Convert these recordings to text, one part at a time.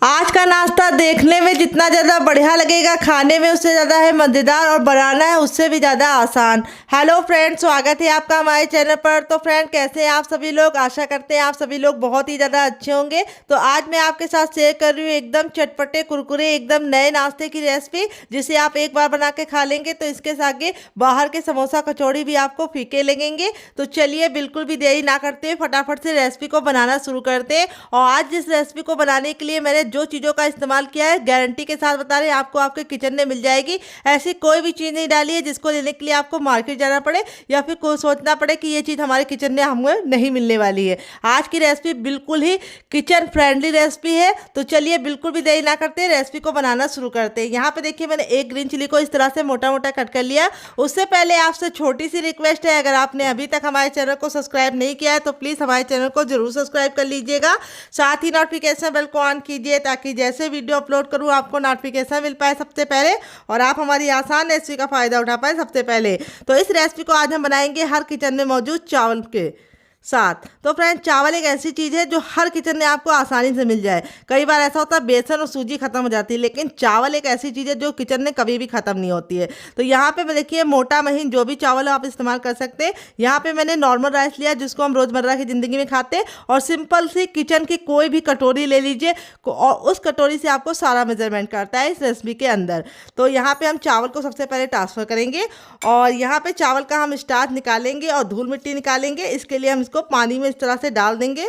आज का नाश्ता देखने में जितना ज़्यादा बढ़िया लगेगा, खाने में उससे ज़्यादा है मज़ेदार और बनाना है उससे भी ज़्यादा आसान। हेलो फ्रेंड, स्वागत है आपका हमारे चैनल पर। तो फ्रेंड, कैसे हैं आप सभी लोग? आशा करते हैं आप सभी लोग बहुत ही ज़्यादा अच्छे होंगे। तो आज मैं आपके साथ शेयर कर रही हूँ एकदम चटपटे कुरकुरे एकदम नए नाश्ते की रेसिपी, जिसे आप एक बार बना के खा लेंगे तो इसके आगे बाहर के समोसा कचौड़ी भी आपको फीके लगेंगे। तो चलिए बिल्कुल भी देरी ना करते हुए फटाफट से रेसिपी को बनाना शुरू करते हैं। और आज जिस रेसिपी को बनाने के लिए मैंने जो चीज़ों का इस्तेमाल किया है, गारंटी के साथ बता रहे हैं आपको आपके किचन में मिल जाएगी। ऐसी कोई भी चीज़ नहीं डाली है जिसको लेने के लिए आपको मार्केट जाना पड़े या फिर कोई सोचना पड़े कि ये चीज़ हमारे किचन में हमें नहीं मिलने वाली है। आज की रेसिपी बिल्कुल ही किचन फ्रेंडली रेसिपी है। तो चलिए बिल्कुल भी देरी ना करते रेसिपी को बनाना शुरू करते हैं। यहाँ पे देखिए मैंने एक ग्रीन चिली को इस तरह से मोटा मोटा कट कर लिया। उससे पहले आपसे छोटी सी रिक्वेस्ट है, अगर आपने अभी तक हमारे चैनल को सब्सक्राइब नहीं किया है तो प्लीज़ हमारे चैनल को जरूर सब्सक्राइब कर लीजिएगा। साथ ही नोटिफिकेशन बेल को ऑन कीजिए ताकि जैसे वीडियो अपलोड करूँ आपको नोटिफिकेशन मिल पाए सबसे पहले और आप हमारी आसान रेसिपी का फ़ायदा उठा पाए सबसे पहले। तो इस रेसिपी को आज हम बनाएंगे हर किचन में मौजूद चावल के साथ। तो फ्रेंड, चावल एक ऐसी चीज़ है जो हर किचन में आपको आसानी से मिल जाए। कई बार ऐसा होता है बेसन और सूजी खत्म हो जाती है, लेकिन चावल एक ऐसी चीज़ है जो किचन में कभी भी खत्म नहीं होती है। तो यहाँ पे मैं देखिए मोटा महीन जो भी चावल आप इस्तेमाल कर सकते हैं। यहाँ पे मैंने नॉर्मल राइस लिया जिसको हम रोज़मर्रा की ज़िंदगी में खाते हैं, और सिंपल सी किचन की कोई भी कटोरी ले लीजिए और उस कटोरी से आपको सारा मेजरमेंट करता है इस रेसिपी के अंदर। तो यहाँ पर हम चावल को सबसे पहले ट्रांसफ़र करेंगे और यहाँ पर चावल का हम स्टार्च निकालेंगे और धूल मिट्टी निकालेंगे। इसके लिए हम इसको पानी में इस तरह से डाल देंगे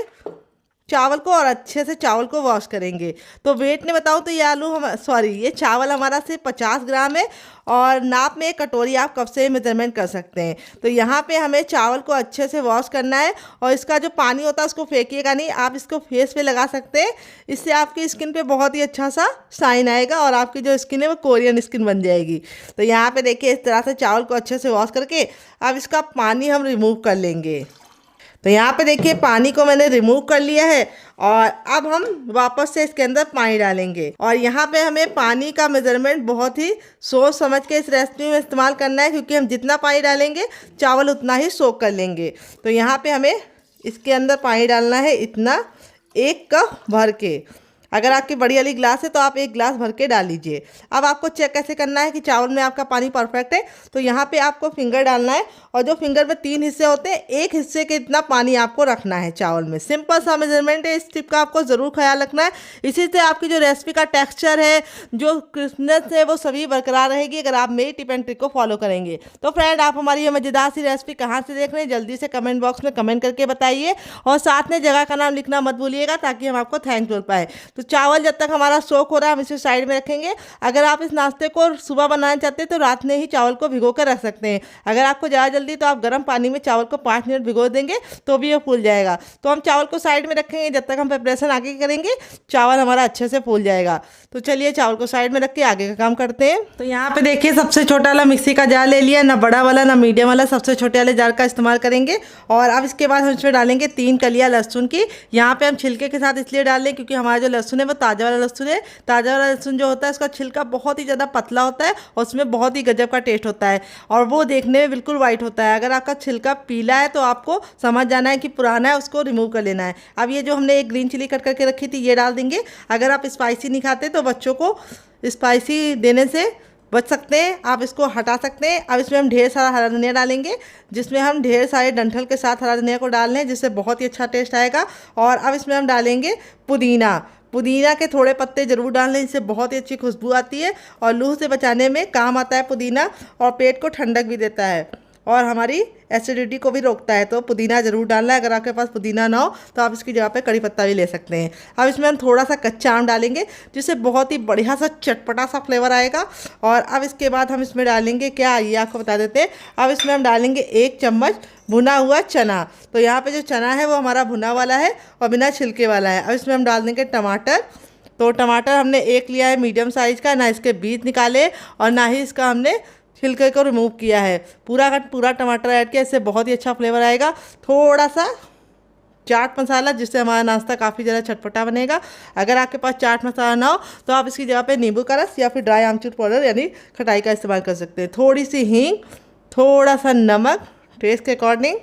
चावल को और अच्छे से चावल को वॉश करेंगे। तो वेट में बताऊं तो ये चावल हमारा सिर्फ 50 ग्राम है और नाप में एक कटोरी आप कब से मेजरमेंट कर सकते हैं। तो यहाँ पे हमें चावल को अच्छे से वॉश करना है और इसका जो पानी होता है उसको फेंकिएगा नहीं, आप इसको फेस पे लगा सकते हैं। इससे आपकी स्किन पे बहुत ही अच्छा सा शाइन आएगा और आपकी जो स्किन है वो कोरियन स्किन बन जाएगी। तो यहाँ पे देखिए इस तरह से चावल को अच्छे से वॉश करके अब इसका पानी हम रिमूव कर लेंगे। तो यहाँ पे देखिए पानी को मैंने रिमूव कर लिया है और अब हम वापस से इसके अंदर पानी डालेंगे। और यहाँ पे हमें पानी का मेजरमेंट बहुत ही सोच समझ के इस रेसिपी में इस्तेमाल करना है, क्योंकि हम जितना पानी डालेंगे चावल उतना ही सोख कर लेंगे। तो यहाँ पे हमें इसके अंदर पानी डालना है इतना, 1 कप भर के। अगर आपकी बड़ी वाली ग्लास है तो आप 1 गिलास भर के डाल लीजिए। अब आपको चेक कैसे करना है कि चावल में आपका पानी परफेक्ट है। तो यहाँ पे आपको फिंगर डालना है और जो फिंगर में 3 हिस्से होते हैं, 1 हिस्से के इतना पानी आपको रखना है चावल में। सिंपल सा मेजरमेंट है, इस टिप का आपको ज़रूर ख्याल रखना है। इसी से आपकी जो रेसिपी का टेक्स्चर है, जो क्रिस्पनेस है, वो सभी बरकरार रहेगी अगर आप मेरी टिप एंड ट्रिक को फॉलो करेंगे। तो फ्रेंड, आप हमारी ये मज़ेदार सी रेसिपी कहाँ से देख रहे हैं जल्दी से कमेंट बॉक्स में कमेंट करके बताइए और साथ में जगह का नाम लिखना मत भूलिएगा ताकि हम आपको थैंक बोल पाए। तो चावल जब तक हमारा सोक हो रहा है हम इसे साइड में रखेंगे। अगर आप इस नाश्ते को सुबह बनाना चाहते हैं तो रात में ही चावल को भिगो कर रख सकते हैं। अगर आपको ज़्यादा जल्दी तो आप गर्म पानी में चावल को 5 मिनट भिगो देंगे तो भी ये फूल जाएगा। तो हम चावल को साइड में रखेंगे, जब तक हम प्रिपरेशन आगे करेंगे चावल हमारा अच्छे से फूल जाएगा। तो चलिए चावल को साइड में रख के आगे का काम करते हैं। तो यहाँ पे देखिए सबसे छोटा वाला मिक्सी का जार ले लिया, ना बड़ा वाला ना मीडियम वाला, सबसे छोटे वाले जार का इस्तेमाल करेंगे। और अब इसके बाद हम इसमें डालेंगे 3 कलियाँ लहसुन की। यहाँ पे हम छिलके के साथ इसलिए डाल लें क्योंकि हमारा जो लहसुन है वो ताज़ा वाला लहसुन है। ताज़ा वाला लहसुन जो होता है उसका छिलका बहुत ही ज़्यादा पतला होता है और उसमें बहुत ही गजब का टेस्ट होता है और वो देखने में बिल्कुल वाइट होता है। अगर आपका छिलका पीला है तो आपको समझ जाना है कि पुराना है, उसको रिमूव कर लेना है। अब ये जो हमने एक ग्रीन चिली कट करके रखी थी ये डाल देंगे। अगर आप स्पाइसी नहीं खाते तो बच्चों को स्पाइसी देने से बच सकते हैं, आप इसको हटा सकते हैं। अब इसमें हम ढेर सारा हरा धनिया डालेंगे, जिसमें हम ढेर सारे डंठल के साथ हरा धनिया को डाल लें जिससे बहुत ही अच्छा टेस्ट आएगा। और अब इसमें हम डालेंगे पुदीना के थोड़े पत्ते ज़रूर डाल लें, इससे बहुत ही अच्छी खुशबू आती है और लू से बचाने में काम आता है पुदीना, और पेट को ठंडक भी देता है और हमारी एसिडिटी को भी रोकता है। तो पुदीना ज़रूर डालना है। अगर आपके पास पुदीना ना हो तो आप इसकी जगह पे कड़ी पत्ता भी ले सकते हैं। अब इसमें हम थोड़ा सा कच्चा आम डालेंगे जिससे बहुत ही बढ़िया सा चटपटा सा फ्लेवर आएगा। और अब इसके बाद हम इसमें डालेंगे क्या, ये आपको बता देते हैं। अब इसमें हम डालेंगे 1 चम्मच भुना हुआ चना। तो यहाँ पे जो चना है वो हमारा भुना वाला है और बिना छिलके वाला है। अब इसमें हम डाल देंगे टमाटर। तो टमाटर हमने 1 लिया है मीडियम साइज़ का, ना इसके बीज निकाले और ना ही इसका हमने छिलके को रिमूव किया है। पूरा टमाटर ऐड किया, इससे बहुत ही अच्छा फ्लेवर आएगा। थोड़ा सा चाट मसाला, जिससे हमारा नाश्ता काफ़ी ज़्यादा चटपटा बनेगा। अगर आपके पास चाट मसाला ना हो तो आप इसकी जगह पे नींबू का रस या फिर ड्राई आमचूर पाउडर यानी खटाई का इस्तेमाल कर सकते हैं। थोड़ी सी हींग, थोड़ा सा नमक टेस्ट के अकॉर्डिंग।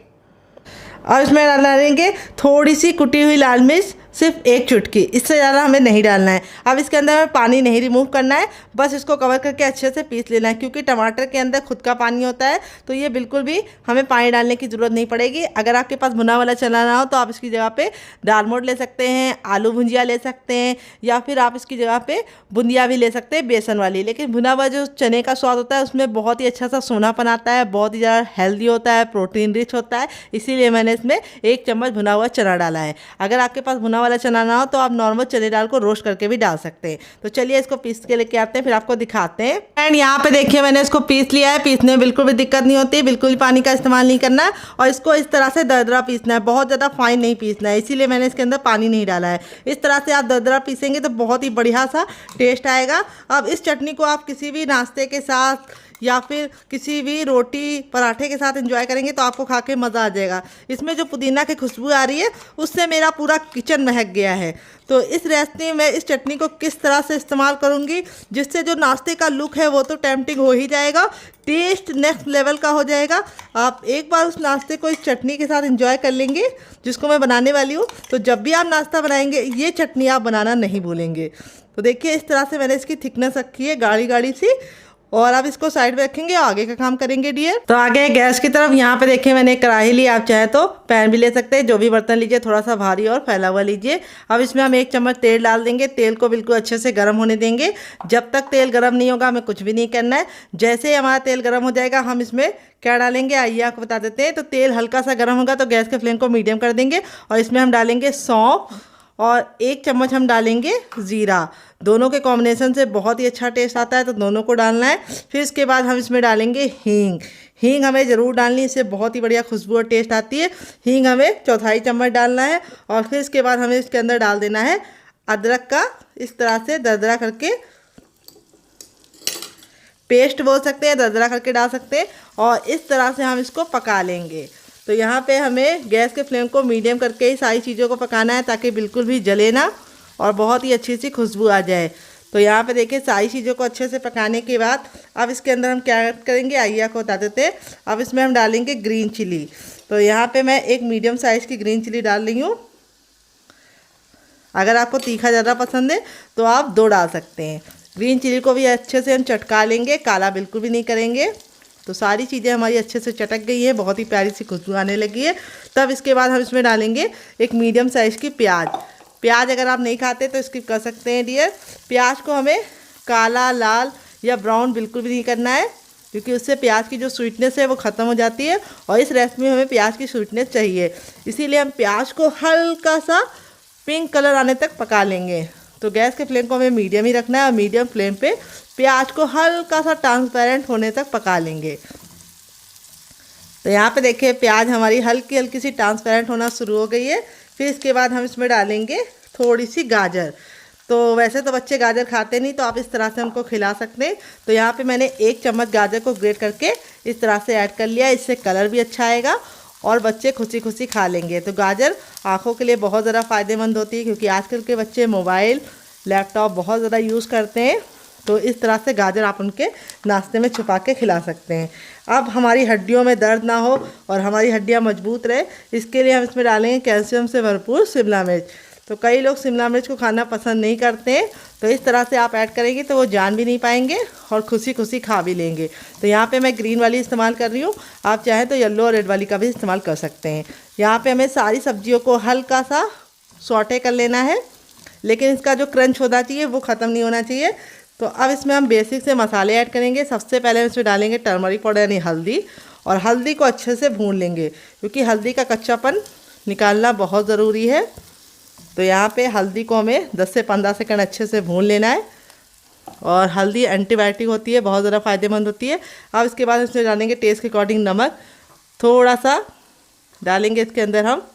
और इसमें डालेंगे थोड़ी सी कुटी हुई लाल मिर्च, सिर्फ एक चुटकी, इससे ज़्यादा हमें नहीं डालना है। अब इसके अंदर हमें पानी नहीं रिमूव करना है, बस इसको कवर करके अच्छे से पीस लेना है, क्योंकि टमाटर के अंदर खुद का पानी होता है, तो ये बिल्कुल भी हमें पानी डालने की ज़रूरत नहीं पड़ेगी। अगर आपके पास भुना वाला चना ना हो तो आप इसकी जगह पे दाल मोठ ले सकते हैं, आलू भुंजिया ले सकते हैं, या फिर आप इसकी जगह पे बूंदिया भी ले सकते हैं बेसन वाली। लेकिन भुना हुआ जो चने का स्वाद होता है उसमें बहुत ही अच्छा सा सोनापन आता है, बहुत ही ज़्यादा हेल्दी होता है, प्रोटीन रिच होता है, इसीलिए मैंने इसमें 1 चम्मच भुना हुआ चना डाला है। अगर आपके पास भुना वाला चना ना हो तो आप नॉर्मल चने दाल को रोस्ट करके भी डाल सकते हैं। तो चलिए इसको पीस के लेके आते हैं, फिर आपको दिखाते हैं। एंड यहाँ पे देखिए मैंने इसको पीस लिया है। पीसने में बिल्कुल भी दिक्कत नहीं होती, बिल्कुल भी पानी का इस्तेमाल नहीं करना है, और इसको इस तरह से दरदरा पीसना है, बहुत ज़्यादा फाइन नहीं पीसना है, इसीलिए मैंने इसके अंदर पानी नहीं डाला है। इस तरह से आप दरदरा पीसेंगे तो बहुत ही बढ़िया सा टेस्ट आएगा। अब इस चटनी को आप किसी भी नाश्ते के साथ या फिर किसी भी रोटी पराठे के साथ एंजॉय करेंगे तो आपको खा के मज़ा आ जाएगा। इसमें जो पुदीना की खुशबू आ रही है उससे मेरा पूरा किचन महक गया है। तो इस रेसिपी में इस चटनी को किस तरह से इस्तेमाल करूंगी जिससे जो नाश्ते का लुक है वो तो टेम्पटिंग हो ही जाएगा, टेस्ट नेक्स्ट लेवल का हो जाएगा। आप एक बार उस नाश्ते को इस चटनी के साथ एंजॉय कर लेंगे जिसको मैं बनाने वाली हूँ, तो जब भी आप नाश्ता बनाएंगे ये चटनी आप बनाना नहीं भूलेंगे। तो देखिए इस तरह से मैंने इसकी थिकनेस रखी है गाढ़ी गाढ़ी सी, और अब इसको साइड में रखेंगे, आगे का काम करेंगे डियर। तो आगे गैस की तरफ यहाँ पे देखिए मैंने कढ़ाई ली, आप चाहे तो पैन भी ले सकते हैं, जो भी बर्तन लीजिए थोड़ा सा भारी और फैला हुआ लीजिए। अब इसमें हम 1 चम्मच तेल डाल देंगे, तेल को बिल्कुल अच्छे से गर्म होने देंगे। जब तक तेल गर्म नहीं होगा हमें कुछ भी नहीं करना है। जैसे ही हमारा तेल गर्म हो जाएगा हम इसमें क्या डालेंगे आइए आपको बता देते हैं। तो तेल हल्का सा गर्म होगा तो गैस के फ्लेम को मीडियम कर देंगे, और इसमें हम डालेंगे सौंफ और 1 चम्मच हम डालेंगे ज़ीरा। दोनों के कॉम्बिनेशन से बहुत ही अच्छा टेस्ट आता है, तो दोनों को डालना है। फिर इसके बाद हम इसमें डालेंगे हींग। हींग हमें ज़रूर डालनी है, इससे बहुत ही बढ़िया खुशबू और टेस्ट आती है। हींग हमें 1/4 चम्मच डालना है, और फिर इसके बाद हमें इसके अंदर डाल देना है अदरक का इस तरह से दरदरा करके पेस्ट बोल सकते हैं, दरदरा करके डाल सकते हैं, और इस तरह से हम इसको पका लेंगे। तो यहाँ पे हमें गैस के फ्लेम को मीडियम करके ही सारी चीज़ों को पकाना है ताकि बिल्कुल भी जले ना और बहुत ही अच्छी सी खुशबू आ जाए। तो यहाँ पे देखिए सारी चीज़ों को अच्छे से पकाने के बाद अब इसके अंदर हम क्या करेंगे आइए आपको बता देते हैं। अब इसमें हम डालेंगे ग्रीन चिली। तो यहाँ पे मैं 1 मीडियम साइज़ की ग्रीन चिली डाल रही हूँ। अगर आपको तीखा ज़्यादा पसंद है तो आप 2 डाल सकते हैं। ग्रीन चिली को भी अच्छे से हम चटका लेंगे, काला बिल्कुल भी नहीं करेंगे। तो सारी चीज़ें हमारी अच्छे से चटक गई है, बहुत ही प्यारी सी खुशबू आने लगी है। तब इसके बाद हम इसमें डालेंगे 1 मीडियम साइज़ की प्याज। प्याज अगर आप नहीं खाते तो स्किप कर सकते हैं डियर। प्याज को हमें काला, लाल या ब्राउन बिल्कुल भी नहीं करना है, क्योंकि उससे प्याज की जो स्वीटनेस है वो ख़त्म हो जाती है, और इस रेसिपी में हमें प्याज की स्वीटनेस चाहिए। इसीलिए हम प्याज को हल्का सा पिंक कलर आने तक पका लेंगे। तो गैस के फ्लेम को हमें मीडियम ही रखना है, और मीडियम फ्लेम पे प्याज को हल्का सा ट्रांसपेरेंट होने तक पका लेंगे। तो यहाँ पे देखिए प्याज हमारी हल्की हल्की सी ट्रांसपेरेंट होना शुरू हो गई है। फिर इसके बाद हम इसमें डालेंगे थोड़ी सी गाजर। तो वैसे तो बच्चे गाजर खाते नहीं, तो आप इस तरह से उनको खिला सकते हैं। तो यहाँ पे मैंने 1 चम्मच गाजर को ग्रेट करके इस तरह से ऐड कर लिया, इससे कलर भी अच्छा आएगा और बच्चे खुशी खुशी खा लेंगे। तो गाजर आँखों के लिए बहुत ज़्यादा फ़ायदेमंद होती है, क्योंकि आजकल के बच्चे मोबाइल लैपटॉप बहुत ज़्यादा यूज़ करते हैं। तो इस तरह से गाजर आप उनके नाश्ते में छुपा के खिला सकते हैं। अब हमारी हड्डियों में दर्द ना हो और हमारी हड्डियां मजबूत रहे, इसके लिए हम इसमें डालेंगे कैल्शियम से भरपूर शिमला मिर्च। तो कई लोग शिमला मिर्च को खाना पसंद नहीं करते हैं, तो इस तरह से आप ऐड करेंगे तो वो जान भी नहीं पाएंगे और खुशी खुशी खा भी लेंगे। तो यहाँ पे मैं ग्रीन वाली इस्तेमाल कर रही हूँ, आप चाहें तो येलो और रेड वाली का भी इस्तेमाल कर सकते हैं। यहाँ पे हमें सारी सब्जियों को हल्का सा सौटे कर लेना है, लेकिन इसका जो क्रंच होना चाहिए वो ख़त्म नहीं होना चाहिए। तो अब इसमें हम बेसिक से मसाले ऐड करेंगे। सबसे पहले हम इसमें डालेंगे टर्मरिक पाउडर यानी हल्दी, और हल्दी को अच्छे से भून लेंगे, क्योंकि हल्दी का कच्चापन निकालना बहुत ज़रूरी है। तो यहाँ पे हल्दी को हमें 10 से 15 सेकंड अच्छे से भून लेना है, और हल्दी एंटीबायोटिक होती है, बहुत ज़्यादा फ़ायदेमंद होती है। अब इसके बाद इसमें डालेंगे टेस्ट के अकॉर्डिंग नमक, थोड़ा सा डालेंगे इसके अंदर हम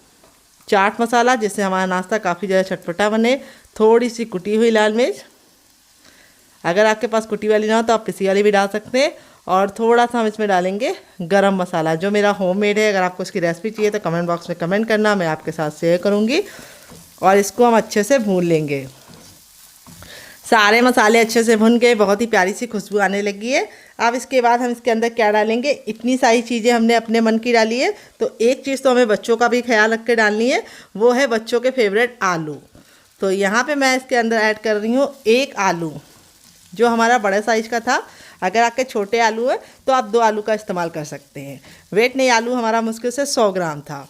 चाट मसाला, जिससे हमारा नाश्ता काफ़ी ज़्यादा चटपटा बने। थोड़ी सी कुटी हुई लाल मिर्च, अगर आपके पास कुटी वाली ना हो तो आप पिसी वाली भी डाल सकते हैं, और थोड़ा सा हम इसमें डालेंगे गरम मसाला जो मेरा होममेड है। अगर आपको इसकी रेसिपी चाहिए तो कमेंट बॉक्स में कमेंट करना, मैं आपके साथ शेयर करूँगी। और इसको हम अच्छे से भून लेंगे। सारे मसाले अच्छे से भुन गए, बहुत ही प्यारी सी खुशबू आने लगी है। अब इसके बाद हम इसके अंदर क्या डालेंगे, इतनी सारी चीज़ें हमने अपने मन की डाली है, तो एक चीज़ तो हमें बच्चों का भी ख्याल रख के डालनी है, वो है बच्चों के फेवरेट आलू। तो यहाँ पे मैं इसके अंदर ऐड कर रही हूँ एक आलू, जो हमारा बड़े साइज़ का था। अगर आपके छोटे आलू है तो आप 2 आलू का इस्तेमाल कर सकते हैं। वेट नहीं, आलू हमारा मुश्किल से 100 ग्राम था।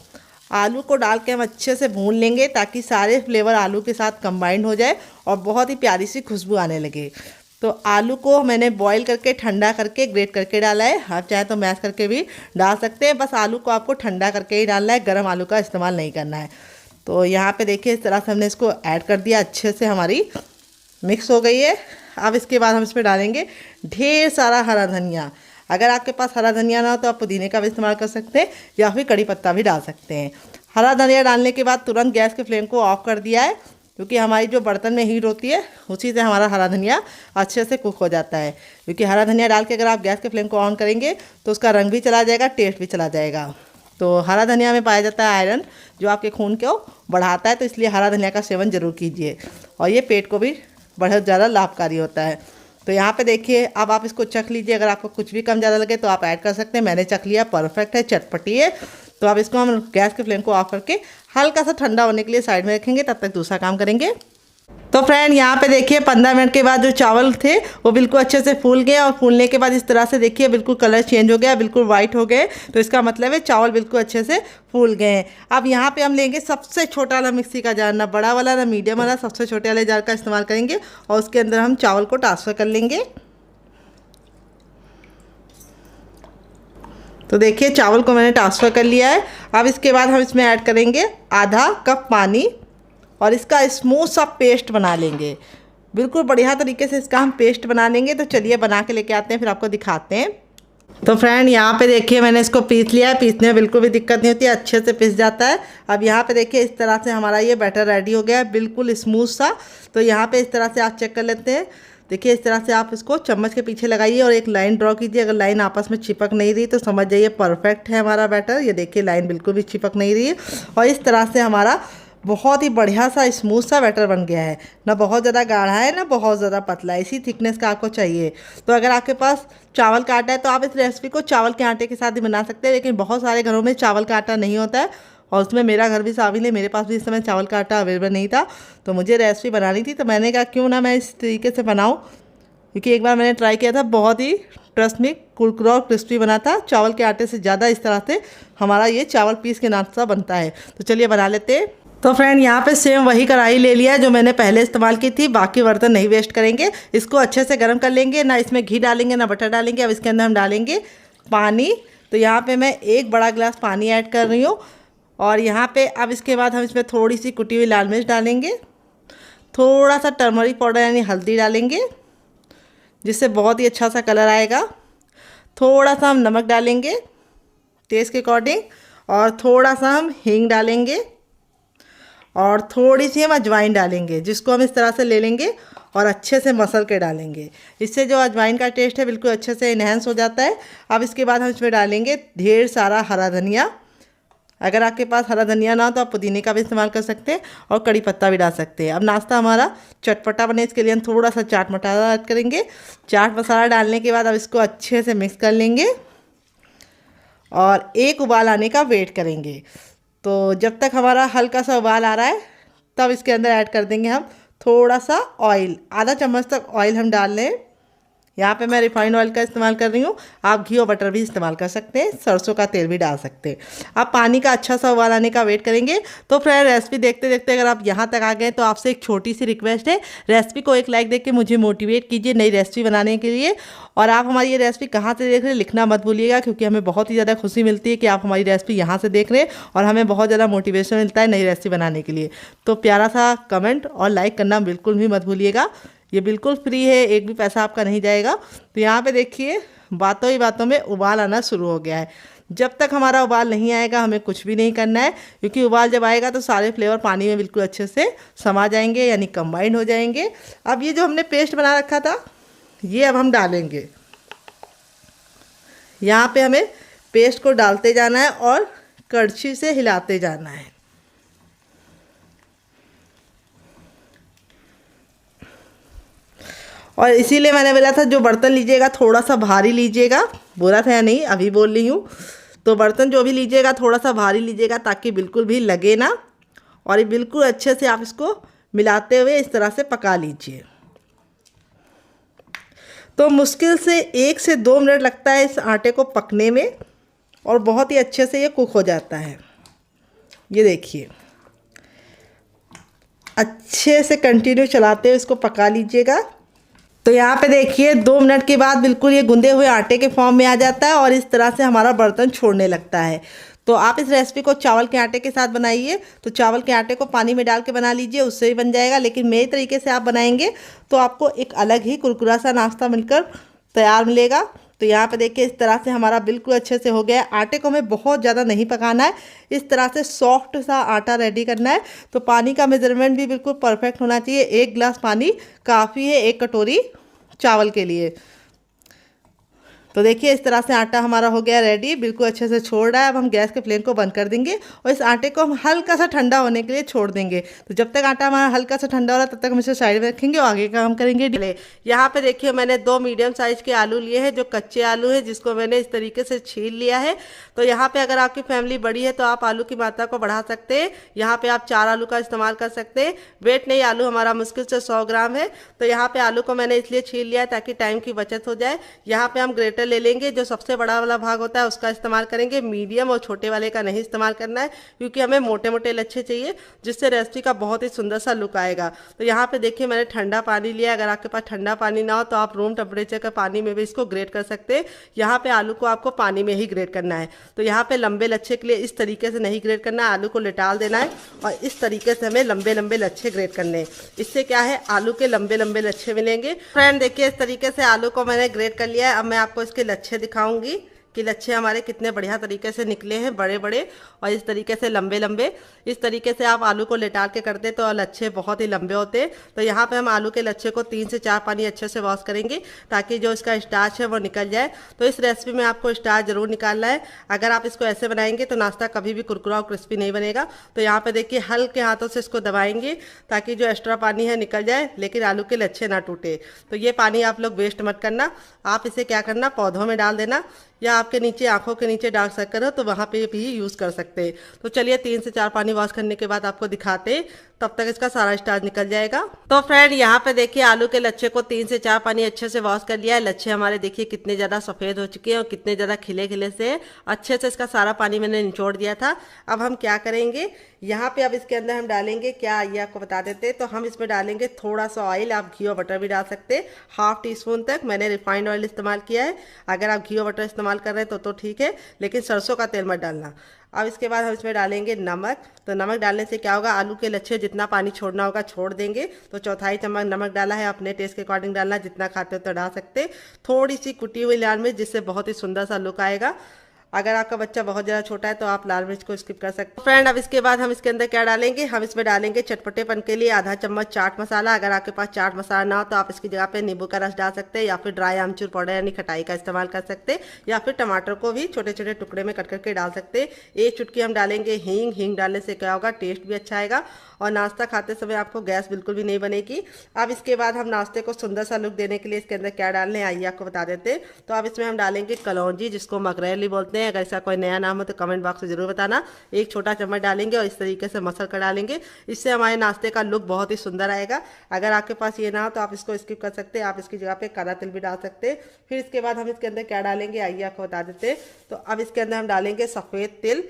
आलू को डाल के हम अच्छे से भून लेंगे ताकि सारे फ्लेवर आलू के साथ कंबाइंड हो जाए और बहुत ही प्यारी सी खुशबू आने लगे। तो आलू को मैंने बॉईल करके ठंडा करके ग्रेट करके डाला है। आप चाहे तो मैश करके भी डाल सकते हैं, बस आलू को आपको ठंडा करके ही डालना है, गर्म आलू का इस्तेमाल नहीं करना है। तो यहाँ पे देखिए इस तरह से हमने इसको ऐड कर दिया, अच्छे से हमारी मिक्स हो गई है। अब इसके बाद हम इसमें डालेंगे ढेर सारा हरा धनिया। अगर आपके पास हरा धनिया ना हो तो आप पुदीने का भी इस्तेमाल कर सकते हैं या फिर कड़ी पत्ता भी डाल सकते हैं। हरा धनिया डालने के बाद तुरंत गैस के फ्लेम को ऑफ कर दिया है, क्योंकि हमारी जो बर्तन में हीट होती है उसी से हमारा हरा धनिया अच्छे से कुक हो जाता है। क्योंकि हरा धनिया डाल के अगर आप गैस के फ्लेम को ऑन करेंगे तो उसका रंग भी चला जाएगा, टेस्ट भी चला जाएगा। तो हरा धनिया में पाया जाता है आयरन, जो आपके खून को बढ़ाता है, तो इसलिए हरा धनिया का सेवन ज़रूर कीजिए और ये पेट को भी बहुत ज़्यादा लाभकारी होता है। तो यहाँ पे देखिए अब आप इसको चख लीजिए, अगर आपको कुछ भी कम ज़्यादा लगे तो आप ऐड कर सकते हैं। मैंने चख लिया, परफेक्ट है, चटपटी है। तो अब इसको हम गैस के फ्लेम को ऑफ करके हल्का सा ठंडा होने के लिए साइड में रखेंगे, तब तक दूसरा काम करेंगे। तो फ्रेंड यहाँ पे देखिए 15 मिनट के बाद जो चावल थे वो बिल्कुल अच्छे से फूल गए और फूलने के बाद इस तरह से देखिए बिल्कुल कलर चेंज हो गया, बिल्कुल वाइट हो गए। तो इसका मतलब है चावल बिल्कुल अच्छे से फूल गए हैं। अब यहाँ पे हम लेंगे सबसे छोटा वाला मिक्सी का जार, ना बड़ा वाला ना मीडियम वाला, सबसे छोटे वाले जार का इस्तेमाल करेंगे और उसके अंदर हम चावल को ट्रांसफ़र कर लेंगे। तो देखिए चावल को मैंने ट्रांसफ़र कर लिया है। अब इसके बाद हम इसमें ऐड करेंगे आधा कप पानी और इसका स्मूथ सा पेस्ट बना लेंगे। बिल्कुल बढ़िया तरीके से इसका हम पेस्ट बना लेंगे। तो चलिए बना के लेके आते हैं, फिर आपको दिखाते हैं। तो फ्रेंड यहाँ पे देखिए मैंने इसको पीस लिया है, पीसने में बिल्कुल भी दिक्कत नहीं होती है, अच्छे से पिस जाता है। अब यहाँ पे देखिए इस तरह से हमारा ये बैटर रेडी हो गया है, बिल्कुल स्मूथ सा। तो यहाँ पे इस तरह से आप चेक कर लेते हैं। देखिए इस तरह से आप इसको चम्मच के पीछे लगाइए और एक लाइन ड्रॉ कीजिए। अगर लाइन आपस में चिपक नहीं रही तो समझ जाइए परफेक्ट है हमारा बैटर। ये देखिए लाइन बिल्कुल भी चिपक नहीं रही है और इस तरह से हमारा बहुत ही बढ़िया सा स्मूथ सा बैटर बन गया है। ना बहुत ज़्यादा गाढ़ा है ना बहुत ज़्यादा पतला है, इसी थिकनेस का आपको चाहिए। तो अगर आपके पास चावल का आटा है तो आप इस रेसिपी को चावल के आटे के साथ ही बना सकते हैं, लेकिन बहुत सारे घरों में चावल का आटा नहीं होता है और उसमें मेरा घर भी शामिल है। मेरे पास भी इस समय चावल का आटा अवेलेबल नहीं था, तो मुझे रेसिपी बनानी थी। तो मैंने कहा क्यों ना मैं इस तरीके से बनाऊँ, क्योंकि एक बार मैंने ट्राई किया था, बहुत ही ट्रस्ट में कुरकुरा और क्रिस्पी बना था। चावल के आटे से ज़्यादा इस तरह से हमारा ये चावल पीस के नाश्ता बनता है। तो चलिए बना लेते हैं। तो फ्रेंड यहाँ पे सेम वही कढ़ाई ले लिया है जो मैंने पहले इस्तेमाल की थी, बाकी बर्तन नहीं वेस्ट करेंगे। इसको अच्छे से गर्म कर लेंगे, ना इसमें घी डालेंगे ना बटर डालेंगे। अब इसके अंदर हम डालेंगे पानी। तो यहाँ पे मैं 1 बड़ा गिलास पानी ऐड कर रही हूँ और यहाँ पे अब इसके बाद हम इसमें थोड़ी सी कुटी हुई लाल मिर्च डालेंगे, थोड़ा सा टर्मरिक पाउडर यानी हल्दी डालेंगे जिससे बहुत ही अच्छा सा कलर आएगा। थोड़ा सा हम नमक डालेंगे टेस्ट के अकॉर्डिंग और थोड़ा सा हम हींग डालेंगे और थोड़ी सी हम अजवाइन डालेंगे, जिसको हम इस तरह से ले लेंगे और अच्छे से मसल के डालेंगे। इससे जो अजवाइन का टेस्ट है बिल्कुल अच्छे से इन्हेंस हो जाता है। अब इसके बाद हम इसमें डालेंगे ढेर सारा हरा धनिया। अगर आपके पास हरा धनिया ना हो तो आप पुदीने का भी इस्तेमाल कर सकते हैं और कड़ी पत्ता भी डाल सकते हैं। अब नाश्ता हमारा चटपटा बने इसके लिए हम थोड़ा सा चाट मसाला ऐड करेंगे। चाट मसाला डालने के बाद अब इसको अच्छे से मिक्स कर लेंगे और 1 उबाल आने का वेट करेंगे। तो जब तक हमारा हल्का सा उबाल आ रहा है तब इसके अंदर ऐड कर देंगे हम थोड़ा सा ऑयल, आधा चम्मच तक ऑयल हम डाल लें। यहाँ पे मैं रिफाइंड ऑयल का इस्तेमाल कर रही हूँ, आप घी और बटर भी इस्तेमाल कर सकते हैं, सरसों का तेल भी डाल सकते हैं। अब पानी का अच्छा सा उबाल आने का वेट करेंगे। तो फ्रेंड रेसिपी देखते देखते अगर आप यहाँ तक आ गए तो आपसे एक छोटी सी रिक्वेस्ट है, रेसिपी को एक लाइक देके मुझे मोटिवेट कीजिए नई रेसिपी बनाने के लिए। और आप हमारी ये रेसिपी कहाँ से देख रहे हैं लिखना मत भूलिएगा, क्योंकि हमें बहुत ही ज़्यादा खुशी मिलती है कि आप हमारी रेसिपी यहाँ से देख रहे हैं और हमें बहुत ज़्यादा मोटिवेशन मिलता है नई रेसिपी बनाने के लिए। तो प्यारा सा कमेंट और लाइक करना बिल्कुल भी मत भूलिएगा, ये बिल्कुल फ्री है, एक भी पैसा आपका नहीं जाएगा। तो यहाँ पे देखिए बातों ही बातों में उबाल आना शुरू हो गया है। जब तक हमारा उबाल नहीं आएगा हमें कुछ भी नहीं करना है, क्योंकि उबाल जब आएगा तो सारे फ्लेवर पानी में बिल्कुल अच्छे से समा जाएंगे यानी कंबाइंड हो जाएंगे। अब ये जो हमने पेस्ट बना रखा था ये अब हम डालेंगे। यहाँ पे हमें पेस्ट को डालते जाना है और कड़छी से हिलाते जाना है। और इसीलिए मैंने बोला था जो बर्तन लीजिएगा थोड़ा सा भारी लीजिएगा, बोला था या नहीं अभी बोल रही हूँ। तो बर्तन जो भी लीजिएगा थोड़ा सा भारी लीजिएगा ताकि बिल्कुल भी लगे ना और ये बिल्कुल अच्छे से आप इसको मिलाते हुए इस तरह से पका लीजिए। तो मुश्किल से 1 से 2 मिनट लगता है इस आटे को पकने में और बहुत ही अच्छे से ये कुक हो जाता है। ये देखिए, अच्छे से कंटिन्यू चलाते हुए इसको पका लीजिएगा। तो यहाँ पे देखिए 2 मिनट के बाद बिल्कुल ये गुंदे हुए आटे के फॉर्म में आ जाता है और इस तरह से हमारा बर्तन छोड़ने लगता है। तो आप इस रेसिपी को चावल के आटे के साथ बनाइए। तो चावल के आटे को पानी में डाल के बना लीजिए, उससे भी बन जाएगा। लेकिन मेरे तरीके से आप बनाएंगे तो आपको एक अलग ही कुरकुरा सा नाश्ता मिलकर तैयार मिलेगा। तो यहाँ पे देखिए इस तरह से हमारा बिल्कुल अच्छे से हो गया है। आटे को हमें बहुत ज़्यादा नहीं पकाना है, इस तरह से सॉफ्ट सा आटा रेडी करना है। तो पानी का मेजरमेंट भी बिल्कुल परफेक्ट होना चाहिए। 1 गिलास पानी काफ़ी है 1 कटोरी चावल के लिए। तो देखिए इस तरह से आटा हमारा हो गया रेडी, बिल्कुल अच्छे से छोड़ रहा है। अब हम गैस के फ्लेम को बंद कर देंगे और इस आटे को हम हल्का सा ठंडा होने के लिए छोड़ देंगे। तो जब तक आटा हमारा हल्का सा ठंडा हो रहा है तब तक हम इसे साइड में रखेंगे और आगे का काम करेंगे। यहाँ पे देखिए मैंने 2 मीडियम साइज के आलू लिए हैं, जो कच्चे आलू हैं, जिसको मैंने इस तरीके से छील लिया है। तो यहाँ पे अगर आपकी फैमिली बड़ी है तो आप आलू की मात्रा को बढ़ा सकते हैं। यहाँ पे आप 4 आलू का इस्तेमाल कर सकते हैं। वेट नहीं, आलू हमारा मुश्किल से 100 ग्राम है। तो यहाँ पे आलू को मैंने इसलिए छील लिया है ताकि टाइम की बचत हो जाए। यहाँ पे हम ग्रेटर ले लेंगे, जो सबसे बड़ा वाला भाग होता है उसका इस्तेमाल करेंगे। मीडियम और छोटे वाले का नहीं इस्तेमाल करना है, क्योंकि हमें मोटे मोटे लच्छे चाहिए, जिससे रेसिपी का बहुत ही सुंदर सा लुक आएगा। तो यहाँ पे देखिए मैंने ठंडा पानी लिया। अगर आपके पास ठंडा पानी ना हो तो आप रूम टेम्परेचर का पानी में भी इसको ग्रेट कर सकते हैं। यहाँ पे आलू को आपको पानी में ही ग्रेट करना है। तो यहाँ पे लंबे लच्छे के लिए इस तरीके से नहीं ग्रेट करना है, आलू को लिटाल देना है और इस तरीके से हमें लंबे लंबे लच्छे ग्रेट करने हैं। इससे क्या है, आलू के लंबे लंबे लच्छे मिलेंगे। फ्रेंड देखिए इस तरीके से आलू को मैंने ग्रेट कर लिया है। अब मैं आपको इसके लच्छे दिखाऊंगी कि लच्छे हमारे कितने बढ़िया तरीके से निकले हैं, बड़े बड़े और इस तरीके से लंबे लंबे। इस तरीके से आप आलू को लेटाल के करते तो लच्छे बहुत ही लंबे होते। तो यहाँ पे हम आलू के लच्छे को 3 से 4 पानी अच्छे से वॉश करेंगे ताकि जो इसका स्टार्च है वो निकल जाए। तो इस रेसिपी में आपको स्टार्च जरूर निकालना है। अगर आप इसको ऐसे बनाएंगे तो नाश्ता कभी भी कुरकुरा और क्रिस्पी नहीं बनेगा। तो यहाँ पे देखिए हल्के हाथों से इसको दबाएंगे ताकि जो एक्स्ट्रा पानी है निकल जाए, लेकिन आलू के लच्छे ना टूटे। तो ये पानी आप लोग वेस्ट मत करना। आप इसे क्या करना, पौधों में डाल देना, या आपके नीचे आंखों के नीचे डार्क सर्कल हो तो वहाँ पे भी यूज़ कर सकते हैं। तो चलिए 3 से 4 पानी वॉश करने के बाद आपको दिखाते हैं, तब तक इसका सारा स्टार्च निकल जाएगा। तो फ्रेंड यहाँ पे देखिए आलू के लच्छे को 3 से 4 पानी अच्छे से वॉश कर लिया है। लच्छे हमारे देखिए कितने ज़्यादा सफ़ेद हो चुके हैं और कितने ज़्यादा खिले खिले से अच्छे से इसका सारा पानी मैंने निचोड़ दिया था। अब हम क्या करेंगे, यहाँ पे अब इसके अंदर हम डालेंगे क्या, ये आपको बता देते हैं। तो हम इसमें डालेंगे थोड़ा सा ऑयल, आप घी और बटर भी डाल सकते हैं, 1/2 टीस्पून तक। मैंने रिफाइंड ऑयल इस्तेमाल किया है। अगर आप घी और बटर इस्तेमाल कर रहे हैं तो ठीक है, लेकिन सरसों का तेल मत डालना। अब इसके बाद हम इसमें डालेंगे नमक। तो नमक डालने से क्या होगा, आलू के लच्छे जितना पानी छोड़ना होगा छोड़ देंगे। तो 1/4 चम्मच नमक डाला है, अपने टेस्ट के अकॉर्डिंग डालना, जितना खाते हो तो डाल सकते। थोड़ी सी कुटी हुई लाल मिर्च, जिससे बहुत ही सुंदर सा लुक आएगा। अगर आपका बच्चा बहुत ज़्यादा छोटा है तो आप लाल मिर्च को स्किप कर सकते हैं। फ्रेंड अब इसके बाद हम इसके अंदर क्या डालेंगे, हम इसमें डालेंगे चटपटेपन के लिए आधा चम्मच चाट मसाला। अगर आपके पास चाट मसाला ना हो तो आप इसकी जगह पे नींबू का रस डाल सकते हैं, या फिर ड्राई आमचूर पाउडर यानी खटाई का इस्तेमाल कर सकते हैं, या फिर टमाटर को भी छोटे छोटे टुकड़े में कट करके डाल सकते हैं। 1 चुटकी हम डालेंगे हींग। हींग डालने से क्या होगा, टेस्ट भी अच्छा आएगा और नाश्ता खाते समय आपको गैस बिल्कुल भी नहीं बनेगी। अब इसके बाद हम नाश्ते को सुंदर सा लुक देने के लिए इसके अंदर क्या डालने हैं आइए आपको बता देते हैं। तो अब इसमें हम डालेंगे कलौंजी, जिसको मगरैली बोलते हैं। अगर इसका कोई नया नाम हो तो कमेंट बॉक्स में जरूर बताना। 1 छोटा चम्मच डालेंगे और इस तरीके से मसल कर डालेंगे। इससे हमारे नाश्ते का लुक बहुत ही सुंदर आएगा। अगर आपके पास ये ना हो तो आप इसको स्किप कर सकते हैं, आप इसकी जगह पे काला तिल भी डाल सकते हैं। फिर इसके बाद हम इसके अंदर क्या डालेंगे आइए आपको बता देते हैं। तो अब इसके अंदर हम डालेंगे सफ़ेद तिल।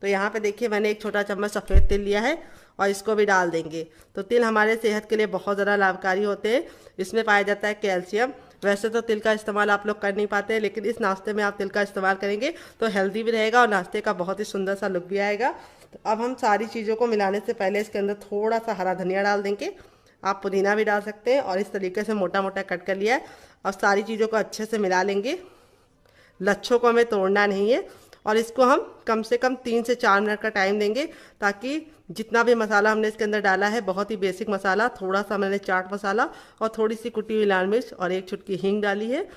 तो यहाँ पे देखिए मैंने 1 छोटा चम्मच सफ़ेद तिल लिया है और इसको भी डाल देंगे। तो तिल हमारे सेहत के लिए बहुत ज़्यादा लाभकारी होते हैं। इसमें पाया जाता है कैल्शियम। वैसे तो तिल का इस्तेमाल आप लोग कर नहीं पाते, लेकिन इस नाश्ते में आप तिल का इस्तेमाल करेंगे तो हेल्दी भी रहेगा और नाश्ते का बहुत ही सुंदर सा लुक भी आएगा। तो अब हम सारी चीज़ों को मिलाने से पहले इसके अंदर थोड़ा सा हरा धनिया डाल देंगे। आप पुदीना भी डाल सकते हैं और इस तरीके से मोटा मोटा कट कर लिया है और सारी चीज़ों को अच्छे से मिला लेंगे। लच्छों को हमें तोड़ना नहीं है और इसको हम कम से कम 3 से 4 मिनट का टाइम देंगे, ताकि जितना भी मसाला हमने इसके अंदर डाला है, बहुत ही बेसिक मसाला, थोड़ा सा मैंने चाट मसाला और थोड़ी सी कुटी हुई लाल मिर्च और 1 चुटकी हींग डाली है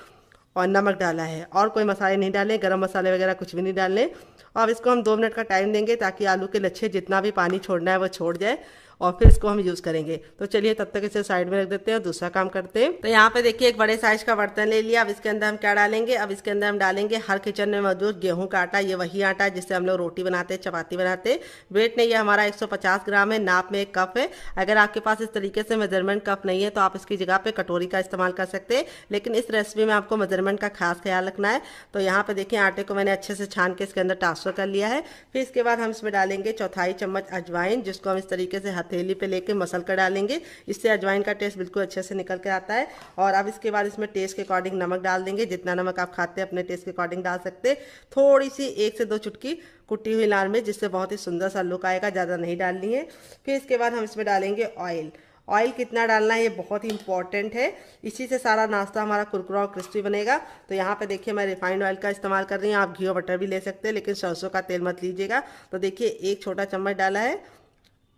और नमक डाला है, और कोई मसाले नहीं डाले, गरम मसाले वगैरह कुछ भी नहीं डालने। और अब इसको हम 2 मिनट का टाइम देंगे ताकि आलू के लच्छे जितना भी पानी छोड़ना है वो छोड़ जाए और फिर इसको हम यूज़ करेंगे। तो चलिए तब तक इसे साइड में रख देते हैं, दूसरा काम करते हैं। तो यहाँ पे देखिए एक बड़े साइज का बर्तन ले लिया। अब इसके अंदर हम क्या डालेंगे, अब इसके अंदर हम डालेंगे हर किचन में मौजूद गेहूं का आटा। ये वही आटा है जिससे हम लोग रोटी बनाते हैं, चपाती बनाते हैं। वेट नहीं है हमारा 150 ग्राम है, नाप में 1 कप है। अगर आपके पास इस तरीके से मेजरमेंट कप नहीं है तो आप इसकी जगह पे कटोरी का इस्तेमाल कर सकते हैं, लेकिन इस रेसिपी में आपको मेजरमेंट का खास ख्याल रखना है। तो यहाँ पे देखिए आटे को मैंने अच्छे से छान के इसके अंदर ट्रांसफर कर लिया है। फिर इसके बाद हम इसमें डालेंगे 1/4 चम्मच अजवाइन, जिसको हम इस तरीके से हथेली पे लेके मसल कर डालेंगे। इससे अजवाइन का टेस्ट बिल्कुल अच्छे से निकल के आता है। और अब इसके बाद इसमें टेस्ट के अकॉर्डिंग नमक डाल देंगे। जितना नमक आप खाते हैं अपने टेस्ट के अकॉर्डिंग डाल सकते हैं। थोड़ी सी 1 से 2 चुटकी कुटी हुई लाल मिर्च, जिससे बहुत ही सुंदर सा लुक आएगा, ज़्यादा नहीं डालनी है। फिर इसके बाद हम इसमें डालेंगे ऑयल। ऑयल कितना डालना है ये बहुत ही इंपॉर्टेंट है, इसी से सारा नाश्ता हमारा कुरकुरा और क्रिस्पी बनेगा। तो यहाँ पे देखिए मैं रिफाइंड ऑयल का इस्तेमाल कर रही हूँ, आप घी और बटर भी ले सकते हैं, लेकिन सरसों का तेल मत लीजिएगा। तो देखिए 1 छोटा चम्मच डाला है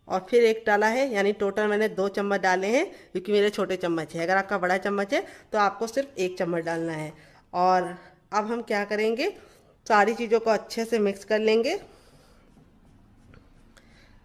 और फिर 1 डाला है, यानी टोटल मैंने 2 चम्मच डाले हैं, क्योंकि मेरे छोटे चम्मच है। अगर आपका बड़ा चम्मच है तो आपको सिर्फ 1 चम्मच डालना है। और अब हम क्या करेंगे, सारी चीज़ों को अच्छे से मिक्स कर लेंगे।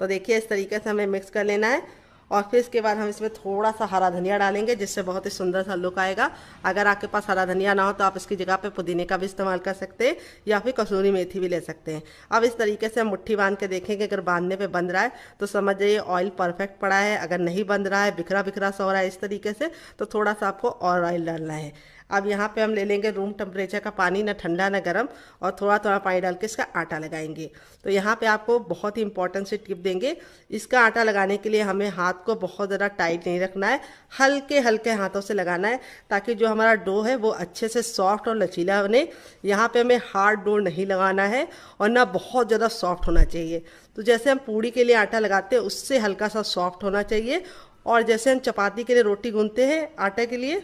तो देखिए इस तरीके से हमें मिक्स कर लेना है। और फिर इसके बाद हम इसमें थोड़ा सा हरा धनिया डालेंगे, जिससे बहुत ही सुंदर सा लुक आएगा। अगर आपके पास हरा धनिया ना हो तो आप इसकी जगह पे पुदीने का भी इस्तेमाल कर सकते हैं, या फिर कसूरी मेथी भी ले सकते हैं। अब इस तरीके से हम मुट्ठी बांध के देखेंगे, अगर बांधने पे बंध रहा है तो समझ जाइए ऑयल परफेक्ट पड़ा है। अगर नहीं बंध रहा है, बिखरा बिखरा सा हो रहा है इस तरीके से, तो थोड़ा सा आपको और ऑयल डालना है। अब यहाँ पे हम ले लेंगे रूम टेम्परेचर का पानी, ना ठंडा ना गर्म, और थोड़ा थोड़ा पानी डाल के इसका आटा लगाएंगे। तो यहाँ पे आपको बहुत ही इंपॉर्टेंट सी टिप देंगे। इसका आटा लगाने के लिए हमें हाथ को बहुत ज़्यादा टाइट नहीं रखना है, हल्के हल्के हाथों से लगाना है, ताकि जो हमारा डो है वो अच्छे से सॉफ्ट और लचीला बने। यहाँ पे हमें हार्ड डो नहीं लगाना है और ना बहुत ज़्यादा सॉफ्ट होना चाहिए। तो जैसे हम पूड़ी के लिए आटा लगाते हैं उससे हल्का सा सॉफ्ट होना चाहिए, और जैसे हम चपाती के लिए रोटी गूंथते हैं आटे के लिए,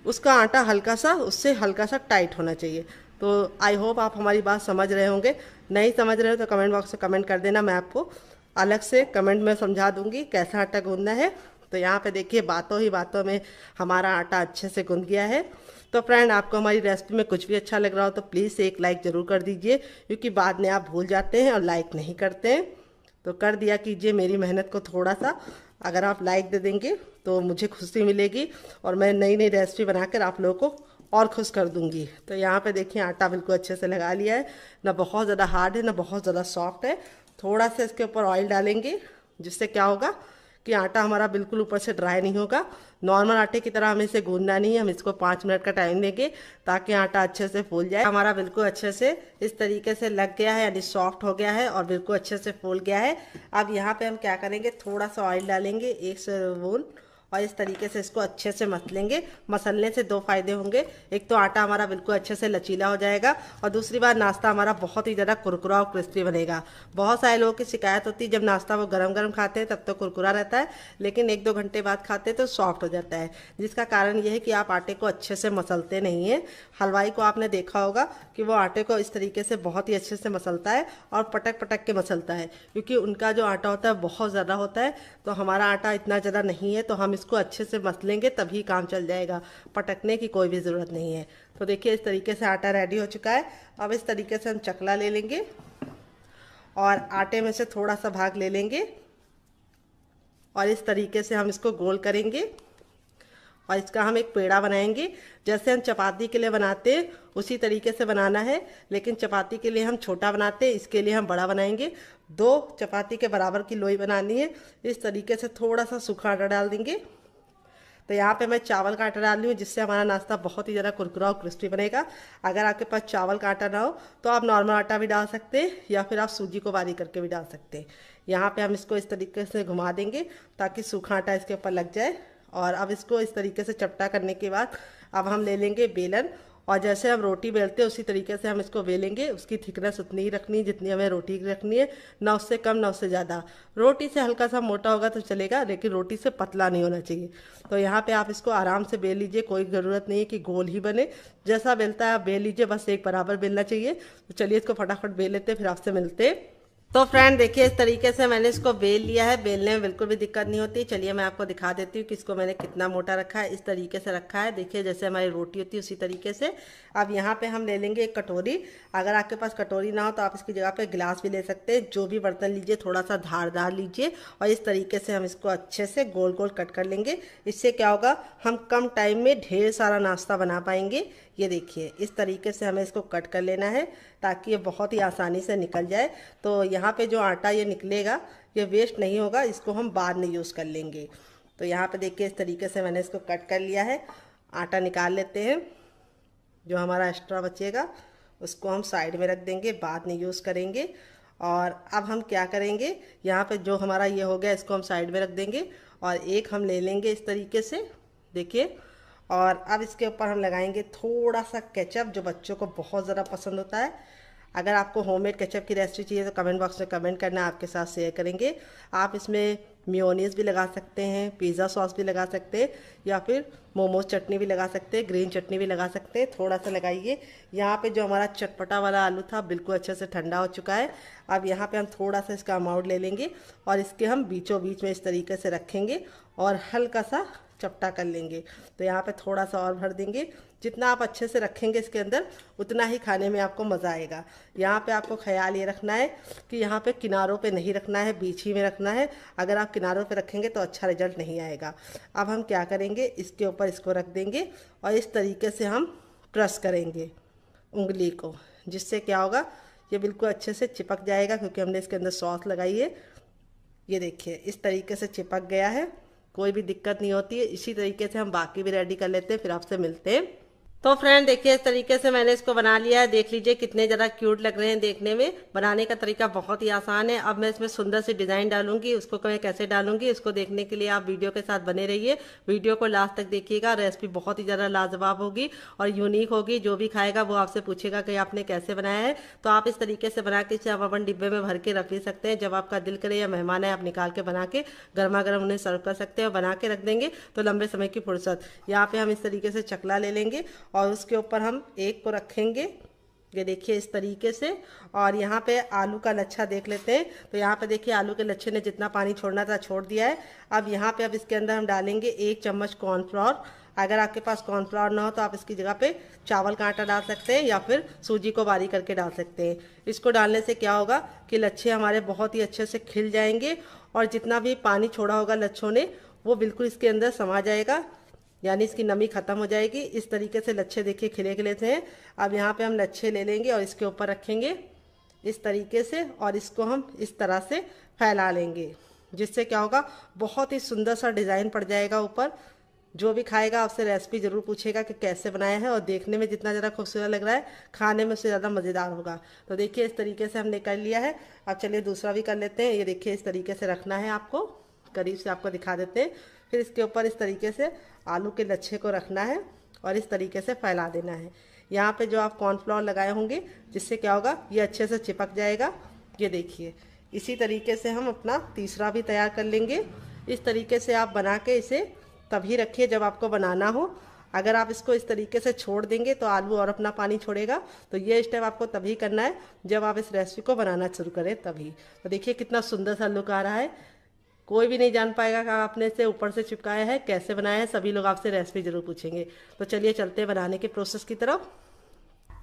उसका आटा हल्का सा, उससे हल्का सा टाइट होना चाहिए। तो आई होप आप हमारी बात समझ रहे होंगे। नहीं समझ रहे हो तो कमेंट बॉक्स में कमेंट कर देना, मैं आपको अलग से कमेंट में समझा दूंगी कैसा आटा गूंदना है। तो यहाँ पे देखिए बातों ही बातों में हमारा आटा अच्छे से गूंद गया है। तो फ्रेंड, आपको हमारी रेसिपी में कुछ भी अच्छा लग रहा हो तो प्लीज़ एक लाइक ज़रूर कर दीजिए, क्योंकि बाद में आप भूल जाते हैं और लाइक नहीं करते हैं। तो कर दिया कीजिए मेरी मेहनत को थोड़ा सा। अगर आप लाइक दे देंगे तो मुझे खुशी मिलेगी, और मैं नई नई रेसिपी बनाकर आप लोगों को और खुश कर दूंगी। तो यहाँ पे देखिए आटा बिल्कुल अच्छे से लगा लिया है, ना बहुत ज़्यादा हार्ड है ना बहुत ज़्यादा सॉफ्ट है। थोड़ा सा इसके ऊपर ऑयल डालेंगे, जिससे क्या होगा कि आटा हमारा बिल्कुल ऊपर से ड्राई नहीं होगा। नॉर्मल आटे की तरह हमें इसे गूंदना नहीं है, हम इसको 5 मिनट का टाइम देंगे ताकि आटा अच्छे से फूल जाए। हमारा बिल्कुल अच्छे से इस तरीके से लग गया है, यानी सॉफ्ट हो गया है और बिल्कुल अच्छे से फूल गया है। अब यहाँ पे हम क्या करेंगे, थोड़ा सा ऑयल डालेंगे, 1 स्पून, और इस तरीके से इसको अच्छे से मसलेंगे। मसलने से 2 फायदे होंगे, एक तो आटा हमारा बिल्कुल अच्छे से लचीला हो जाएगा, और दूसरी बात नाश्ता हमारा बहुत ही ज़्यादा कुरकुरा और क्रिस्पी बनेगा। बहुत सारे लोगों की शिकायत होती है जब नाश्ता वो गरम गरम खाते हैं तब तो कुरकुरा रहता है, लेकिन 1-2 घंटे बाद खाते हैं तो सॉफ्ट हो जाता है, जिसका कारण ये है कि आप आटे को अच्छे से मसलते नहीं हैं। हलवाई को आपने देखा होगा कि वो आटे को इस तरीके से बहुत ही अच्छे से मसलता है और पटक पटक के मसलता है, क्योंकि उनका जो आटा होता है बहुत ज़्यादा होता है। तो हमारा आटा इतना ज़्यादा नहीं है, तो हम इसको अच्छे से मसलेंगे तभी काम चल जाएगा, पटकने की कोई भी ज़रूरत नहीं है। तो देखिए इस तरीके से आटा रेडी हो चुका है। अब इस तरीके से हम चकला ले लेंगे और आटे में से थोड़ा सा भाग ले लेंगे, और इस तरीके से हम इसको गोल करेंगे और इसका हम एक पेड़ा बनाएंगे। जैसे हम चपाती के लिए बनाते हैं उसी तरीके से बनाना है, लेकिन चपाती के लिए हम छोटा बनाते हैं, इसके लिए हम बड़ा बनाएंगे। 2 चपाती के बराबर की लोई बनानी है। इस तरीके से थोड़ा सा सूखा आटा डाल देंगे। तो यहाँ पे मैं चावल का आटा डाल रही हूँ, जिससे हमारा नाश्ता बहुत ही ज़्यादा कुरकुरा और क्रिस्पी बनेगा। अगर आपके पास चावल का आटा ना हो तो आप नॉर्मल आटा भी डाल सकते हैं, या फिर आप सूजी को बारीक करके भी डाल सकते हैं। यहाँ पे हम इसको इस तरीके से घुमा देंगे ताकि सूखा आटा इसके ऊपर लग जाए। और अब इसको इस तरीके से चपटा करने के बाद अब हम ले लेंगे बेलन, और जैसे हम रोटी बेलते हैं उसी तरीके से हम इसको बेलेंगे। उसकी थिकनेस उतनी ही रखनी है जितनी हमें रोटी की रखनी है, ना उससे कम ना उससे ज़्यादा। रोटी से हल्का सा मोटा होगा तो चलेगा, लेकिन रोटी से पतला नहीं होना चाहिए। तो यहाँ पे आप इसको आराम से बेल लीजिए, कोई ज़रूरत नहीं है कि गोल ही बने। जैसा बेलता है आप बेल लीजिए, बस एक बराबर बेलना चाहिए। तो चलिए इसको फटाफट बेल लेते हैं, फिर आपसे मिलते हैं। तो फ्रेंड देखिए इस तरीके से मैंने इसको बेल लिया है। बेलने में बिल्कुल भी दिक्कत नहीं होती। चलिए मैं आपको दिखा देती हूँ कि इसको मैंने कितना मोटा रखा है। इस तरीके से रखा है, देखिए जैसे हमारी रोटी होती है उसी तरीके से। अब यहाँ पे हम ले लेंगे एक कटोरी। अगर आपके पास कटोरी ना हो तो आप इसकी जगह पे गिलास भी ले सकते हैं। जो भी बर्तन लीजिए थोड़ा सा धारदार लीजिए और इस तरीके से हम इसको अच्छे से गोल गोल कट कर लेंगे। इससे क्या होगा, हम कम टाइम में ढेर सारा नाश्ता बना पाएंगे। ये देखिए इस तरीके से हमें इसको कट कर लेना है ताकि ये बहुत ही आसानी से निकल जाए। तो यहाँ पे जो आटा ये निकलेगा ये वेस्ट नहीं होगा, इसको हम बाद में यूज़ कर लेंगे। तो यहाँ पे देखिए इस तरीके से मैंने इसको कट कर लिया है। आटा निकाल लेते हैं। जो हमारा एक्स्ट्रा बचेगा उसको हम साइड में रख देंगे, बाद में यूज़ करेंगे। और अब हम क्या करेंगे, यहाँ पे जो हमारा ये हो गया इसको हम साइड में रख देंगे और एक हम ले लेंगे इस तरीके से, देखिए। और अब इसके ऊपर हम लगाएंगे थोड़ा सा केचप, जो बच्चों को बहुत ज़्यादा पसंद होता है। अगर आपको होममेड केचप की रेसिपी चाहिए तो कमेंट बॉक्स में कमेंट करना, आपके साथ शेयर करेंगे। आप इसमें मेयोनीज भी लगा सकते हैं, पिज़्ज़ा सॉस भी लगा सकते हैं, या फिर मोमोज चटनी भी लगा सकते हैं, ग्रीन चटनी भी लगा सकते हैं। थोड़ा सा लगाइए। यहाँ पे जो हमारा चटपटा वाला आलू था बिल्कुल अच्छे से ठंडा हो चुका है। अब यहाँ पे हम थोड़ा सा इसका अमाउंट ले लेंगे और इसके हम बीचों बीच में इस तरीके से रखेंगे और हल्का सा चपटा कर लेंगे। तो यहाँ पे थोड़ा सा और भर देंगे। जितना आप अच्छे से रखेंगे इसके अंदर उतना ही खाने में आपको मज़ा आएगा। यहाँ पे आपको ख्याल ये रखना है कि यहाँ पे किनारों पे नहीं रखना है, बीच ही में रखना है। अगर आप किनारों पे रखेंगे तो अच्छा रिजल्ट नहीं आएगा। अब हम क्या करेंगे, इसके ऊपर इसको रख देंगे और इस तरीके से हम प्रेस करेंगे उंगली को, जिससे क्या होगा ये बिल्कुल अच्छे से चिपक जाएगा, क्योंकि हमने इसके अंदर सॉस लगाई है। ये देखिए इस तरीके से चिपक गया है, कोई भी दिक्कत नहीं होती है। इसी तरीके से हम बाकी भी रेडी कर लेते हैं, फिर आपसे मिलते हैं। तो फ्रेंड देखिए इस तरीके से मैंने इसको बना लिया है। देख लीजिए कितने ज़्यादा क्यूट लग रहे हैं देखने में। बनाने का तरीका बहुत ही आसान है। अब मैं इसमें सुंदर सी डिज़ाइन डालूंगी, उसको मैं कैसे डालूंगी उसको देखने के लिए आप वीडियो के साथ बने रहिए। वीडियो को लास्ट तक देखिएगा। रेसिपी बहुत ही ज़्यादा लाजवाब होगी और यूनिक होगी। जो भी खाएगा वो आपसे पूछेगा कि आपने कैसे बनाया है। तो आप इस तरीके से बना के इसे आप अपन डिब्बे में भर के रख ले सकते हैं। जब आपका दिल करे या मेहमान है आप निकाल के बना के गर्मा गर्म उन्हें सर्व कर सकते हैं। और बना के रख देंगे तो लंबे समय की फुर्सत। यहाँ पे हम इस तरीके से चकला ले लेंगे और उसके ऊपर हम एक को रखेंगे, ये देखिए इस तरीके से। और यहाँ पे आलू का लच्छा देख लेते हैं। तो यहाँ पे देखिए आलू के लच्छे ने जितना पानी छोड़ना था छोड़ दिया है। अब यहाँ पे अब इसके अंदर हम डालेंगे 1 चम्मच कॉर्नफ्लोर। अगर आपके पास कॉर्नफ्लोर ना हो तो आप इसकी जगह पे चावल का आटा डाल सकते हैं या फिर सूजी को बारीक करके डाल सकते हैं। इसको डालने से क्या होगा कि लच्छे हमारे बहुत ही अच्छे से खिल जाएंगे और जितना भी पानी छोड़ा होगा लच्छों ने वो बिल्कुल इसके अंदर समा जाएगा, यानी इसकी नमी खत्म हो जाएगी। इस तरीके से लच्छे देखिए खिले खिले थे। अब यहाँ पे हम लच्छे ले लेंगे और इसके ऊपर रखेंगे इस तरीके से और इसको हम इस तरह से फैला लेंगे, जिससे क्या होगा बहुत ही सुंदर सा डिज़ाइन पड़ जाएगा ऊपर। जो भी खाएगा आपसे रेसिपी ज़रूर पूछेगा कि कैसे बनाया है, और देखने में जितना ज़्यादा खूबसूरत लग रहा है खाने में उससे ज़्यादा मज़ेदार होगा। तो देखिए इस तरीके से हमने कर लिया है। अब चलिए दूसरा भी कर लेते हैं। ये देखिए इस तरीके से रखना है आपको, करीब से आपको दिखा देते हैं। फिर इसके ऊपर इस तरीके से आलू के लच्छे को रखना है और इस तरीके से फैला देना है। यहाँ पे जो आप कॉर्नफ्लोर लगाए होंगे जिससे क्या होगा ये अच्छे से चिपक जाएगा। ये देखिए इसी तरीके से हम अपना तीसरा भी तैयार कर लेंगे। इस तरीके से आप बना के इसे तभी रखिए जब आपको बनाना हो। अगर आप इसको इस तरीके से छोड़ देंगे तो आलू और अपना पानी छोड़ेगा। तो ये स्टेप आपको तभी करना है जब आप इस रेसिपी को बनाना शुरू करें तभी। तो देखिए कितना सुंदर सा लुक आ रहा है। कोई भी नहीं जान पाएगा कि आपने इसे ऊपर से चिपकाया है, कैसे बनाया है। सभी लोग आपसे रेसिपी जरूर पूछेंगे। तो चलिए चलते हैं बनाने के प्रोसेस की तरफ।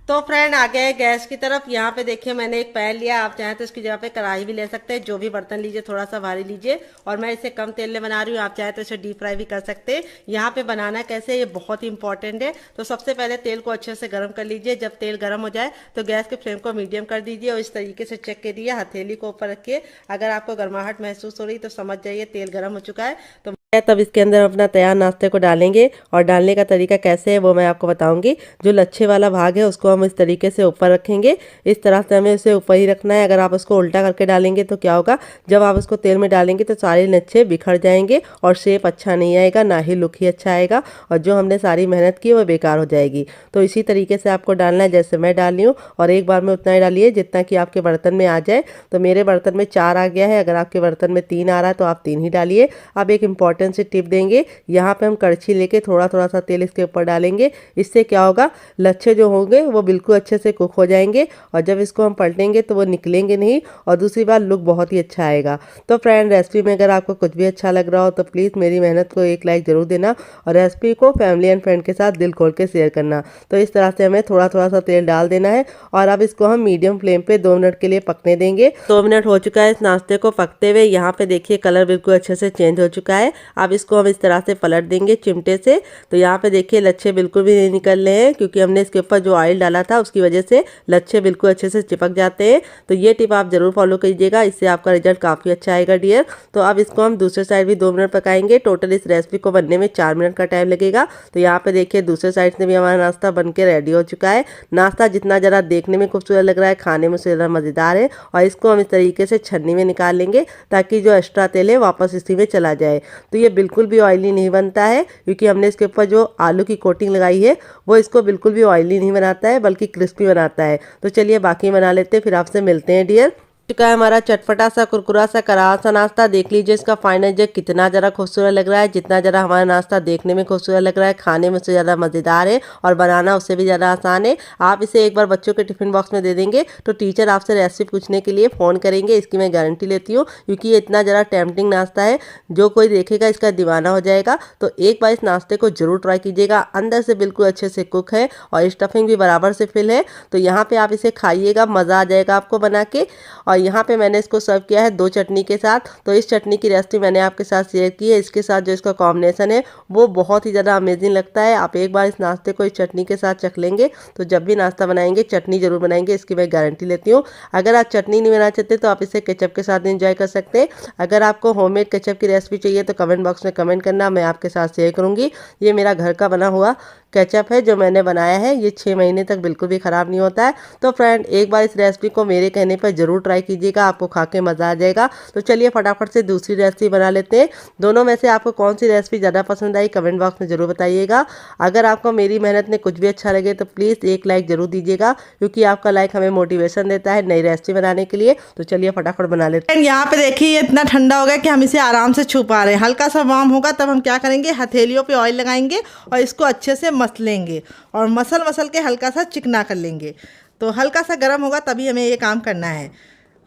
तो फ्रेंड आ गए गैस की तरफ। यहाँ पे देखिए मैंने एक पैन लिया, आप चाहें तो इसकी जगह पे कढ़ाई भी ले सकते हैं। जो भी बर्तन लीजिए थोड़ा सा भारी लीजिए। और मैं इसे कम तेल में बना रही हूँ, आप चाहे तो इसे डीप फ्राई भी कर सकते हैं। यहाँ पे बनाना कैसे ये बहुत ही इंपॉर्टेंट है। तो सबसे पहले तेल को अच्छे से गर्म कर लीजिए। जब तेल गर्म हो जाए तो गैस के फ्लेम को मीडियम कर दीजिए और इस तरीके से चेक करिए, हथेली को ऊपर रखिए। अगर आपको गर्माहट महसूस हो रही तो समझ जाइए तेल गर्म हो चुका है। तो तब इसके अंदर अपना तैयार नाश्ते को डालेंगे और डालने का तरीका कैसे है वो मैं आपको बताऊंगी। जो लच्छे वाला भाग है उसको हम इस तरीके से ऊपर रखेंगे। इस तरह से हमें उसे ऊपर ही रखना है। अगर आप उसको उल्टा करके डालेंगे तो क्या होगा, जब आप उसको तेल में डालेंगे तो सारे लच्छे बिखर जाएंगे और शेप अच्छा नहीं आएगा, ना ही लुक ही अच्छा आएगा, और जो हमने सारी मेहनत की वो बेकार हो जाएगी। तो इसी तरीके से आपको डालना है जैसे मैं डाल रही हूँ। और एक बार में उतना ही डालिए जितना कि आपके बर्तन में आ जाए। तो मेरे बर्तन में 4 आ गया है, अगर आपके बर्तन में 3 आ रहा है तो आप 3 ही डालिए। अब एक इम्पॉर्टेंट इम्पॉर्टेंट सी टिप देंगे। यहाँ पे हम कड़छी लेके थोड़ा थोड़ा सा तेल इसके ऊपर डालेंगे। इससे क्या होगा, लच्छे जो होंगे वो बिल्कुल अच्छे से कुक हो जाएंगे और जब इसको हम पलटेंगे तो वो निकलेंगे नहीं और दूसरी बात लुक बहुत ही अच्छा आएगा। तो फ्रेंड, रेसिपी में अगर आपको कुछ भी अच्छा लग रहा हो तो प्लीज़ मेरी मेहनत को एक लाइक ज़रूर देना और रेसिपी को फैमिली एंड फ्रेंड के साथ दिल खोल के शेयर करना। तो इस तरह से हमें थोड़ा थोड़ा सा तेल डाल देना है और अब इसको हम मीडियम फ्लेम पे 2 मिनट के लिए पकने देंगे। 2 मिनट हो चुका है इस नाश्ते को पकते हुए। यहाँ पे देखिए कलर बिल्कुल अच्छे से चेंज हो चुका है। अब इसको हम इस तरह से पलट देंगे चिमटे से। तो यहाँ पे देखिए लच्छे बिल्कुल भी नहीं निकल रहे हैं क्योंकि हमने इसके ऊपर जो ऑयल डाला था उसकी वजह से लच्छे बिल्कुल अच्छे से चिपक जाते हैं। तो ये टिप आप जरूर फॉलो कीजिएगा, इससे आपका रिजल्ट काफ़ी अच्छा आएगा डियर। तो अब इसको हम दूसरे साइड भी 2 मिनट पकाएंगे। टोटल इस रेसिपी को बनने में 4 मिनट का टाइम लगेगा। तो यहाँ पे देखिए दूसरे साइड से भी हमारा नाश्ता बन के रेडी हो चुका है। नाश्ता जितना ज़रा देखने में खूबसूरत लग रहा है, खाने में उससे ज़्यादा मज़ेदार है। और इसको हम इस तरीके से छन्नी में निकाल लेंगे ताकि जो एक्स्ट्रा तेल है वापस इसी में चला जाए। तो ये बिल्कुल भी ऑयली नहीं बनता है क्योंकि हमने इसके ऊपर जो आलू की कोटिंग लगाई है वो इसको बिल्कुल भी ऑयली नहीं बनाता है बल्कि क्रिस्पी बनाता है। तो चलिए बाकी बना लेते हैं, फिर आपसे मिलते हैं डियर। चुका है हमारा चटपटा सा कुरकुरा सा करारा सा नाश्ता। देख लीजिए इसका फाइनल जग कितना ज़रा खूबसूरत लग रहा है। जितना ज़रा हमारा नाश्ता देखने में खूबसूरत लग रहा है, खाने में उससे ज़्यादा मज़ेदार है और बनाना उससे भी ज़्यादा आसान है। आप इसे एक बार बच्चों के टिफिन बॉक्स में दे देंगे तो टीचर आपसे रेसिपी पूछने के लिए फ़ोन करेंगे, इसकी मैं गारंटी लेती हूँ क्योंकि ये इतना ज़रा टेम्पटिंग नाश्ता है, जो कोई देखेगा इसका दीवाना हो जाएगा। तो एक बार इस नाश्ते को जरूर ट्राई कीजिएगा। अंदर से बिल्कुल अच्छे से कुक है और स्टफिंग भी बराबर से फिल है। तो यहाँ पर आप इसे खाइएगा, मज़ा आ जाएगा आपको बना के। और यहाँ पे मैंने इसको सर्व किया है 2 चटनी के साथ। तो इस चटनी की रेसिपी मैंने आपके साथ शेयर की है। इसके साथ जो इसका कॉम्बिनेशन है वो बहुत ही ज़्यादा अमेजिंग लगता है। आप एक बार इस नाश्ते को इस चटनी के साथ चख लेंगे तो जब भी नाश्ता बनाएंगे चटनी जरूर बनाएंगे, इसकी मैं गारंटी लेती हूँ। अगर आप चटनी नहीं बनाना चाहते तो आप इसे केचप के साथ एंजॉय कर सकते हैं। अगर आपको होममेड केचप की रेसिपी चाहिए तो कमेंट बॉक्स में कमेंट करना, मैं आपके साथ शेयर करूँगी। ये मेरा घर का बना हुआ केचप है जो मैंने बनाया है। ये 6 महीने तक बिल्कुल भी ख़राब नहीं होता है। तो फ्रेंड, एक बार इस रेसिपी को मेरे कहने पर ज़रूर ट्राई कीजिएगा, आपको खा के मज़ा आ जाएगा। तो चलिए फटाफट से दूसरी रेसिपी बना लेते हैं। दोनों में से आपको कौन सी रेसिपी ज़्यादा पसंद आई कमेंट बॉक्स में ज़रूर बताइएगा। अगर आपको मेरी मेहनत में कुछ भी अच्छा लगे तो प्लीज़ एक लाइक ज़रूर दीजिएगा क्योंकि आपका लाइक हमें मोटिवेशन देता है नई रेसिपी बनाने के लिए। तो चलिए फटाफट बना लेते हैं। यहाँ पे देखिए ये इतना ठंडा हो गया कि हम इसे आराम से छू पा रहे हैं। हल्का सा वार्म होगा तब हम क्या करेंगे, हथेलियों पे ऑयल लगाएंगे और इसको अच्छे से मसलेंगे और मसल के हल्का सा चिकना कर लेंगे। तो हल्का सा गर्म होगा तभी हमें ये काम करना है।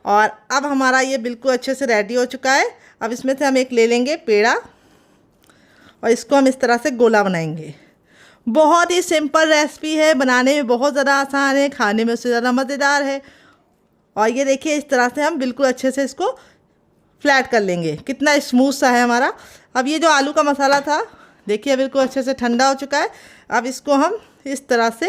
और अब हमारा ये बिल्कुल अच्छे से रेडी हो चुका है। अब इसमें से हम एक ले लेंगे पेड़ा और इसको हम इस तरह से गोला बनाएंगे। बहुत ही सिंपल रेसिपी है, बनाने में बहुत ज़्यादा आसान है, खाने में उससे ज़्यादा मज़ेदार है। और ये देखिए इस तरह से हम बिल्कुल अच्छे से इसको फ्लैट कर लेंगे। कितना स्मूथ सा है हमारा। अब ये जो आलू का मसाला था देखिए बिल्कुल अच्छे से ठंडा हो चुका है। अब इसको हम इस तरह से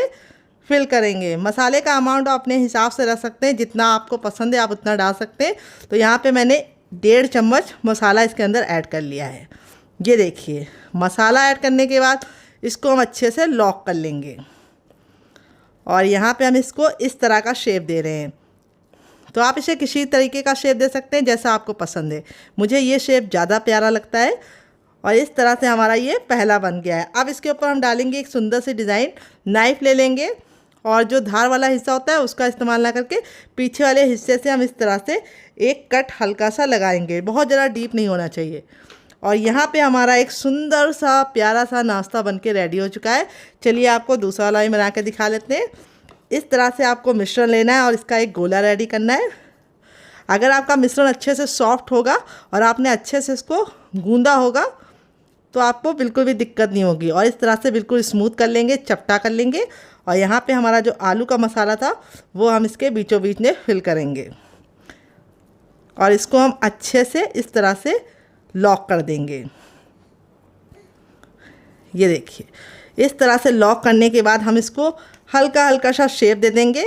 फिल करेंगे। मसाले का अमाउंट आप अपने हिसाब से रख सकते हैं, जितना आपको पसंद है आप उतना डाल सकते हैं। तो यहाँ पे मैंने 1.5 चम्मच मसाला इसके अंदर ऐड कर लिया है। ये देखिए मसाला ऐड करने के बाद इसको हम अच्छे से लॉक कर लेंगे और यहाँ पे हम इसको इस तरह का शेप दे रहे हैं। तो आप इसे किसी तरीके का शेप दे सकते हैं जैसा आपको पसंद है। मुझे ये शेप ज़्यादा प्यारा लगता है और इस तरह से हमारा ये पहला बन गया है। अब इसके ऊपर हम डालेंगे एक सुंदर सी डिज़ाइन। नाइफ़ ले लेंगे और जो धार वाला हिस्सा होता है उसका इस्तेमाल ना करके पीछे वाले हिस्से से हम इस तरह से एक कट हल्का सा लगाएंगे। बहुत ज़्यादा डीप नहीं होना चाहिए। और यहाँ पे हमारा एक सुंदर सा प्यारा सा नाश्ता बनके रेडी हो चुका है। चलिए आपको दूसरा वाला भी बना के दिखा लेते हैं। इस तरह से आपको मिश्रण लेना है और इसका एक गोला रेडी करना है। अगर आपका मिश्रण अच्छे से सॉफ्ट होगा और आपने अच्छे से इसको गूंदा होगा तो आपको बिल्कुल भी दिक्कत नहीं होगी। और इस तरह से बिल्कुल स्मूथ कर लेंगे, चपटा कर लेंगे। और यहाँ पे हमारा जो आलू का मसाला था वो हम इसके बीचों बीच में फिल करेंगे और इसको हम अच्छे से इस तरह से लॉक कर देंगे। ये देखिए इस तरह से लॉक करने के बाद हम इसको हल्का हल्का सा शेप दे देंगे।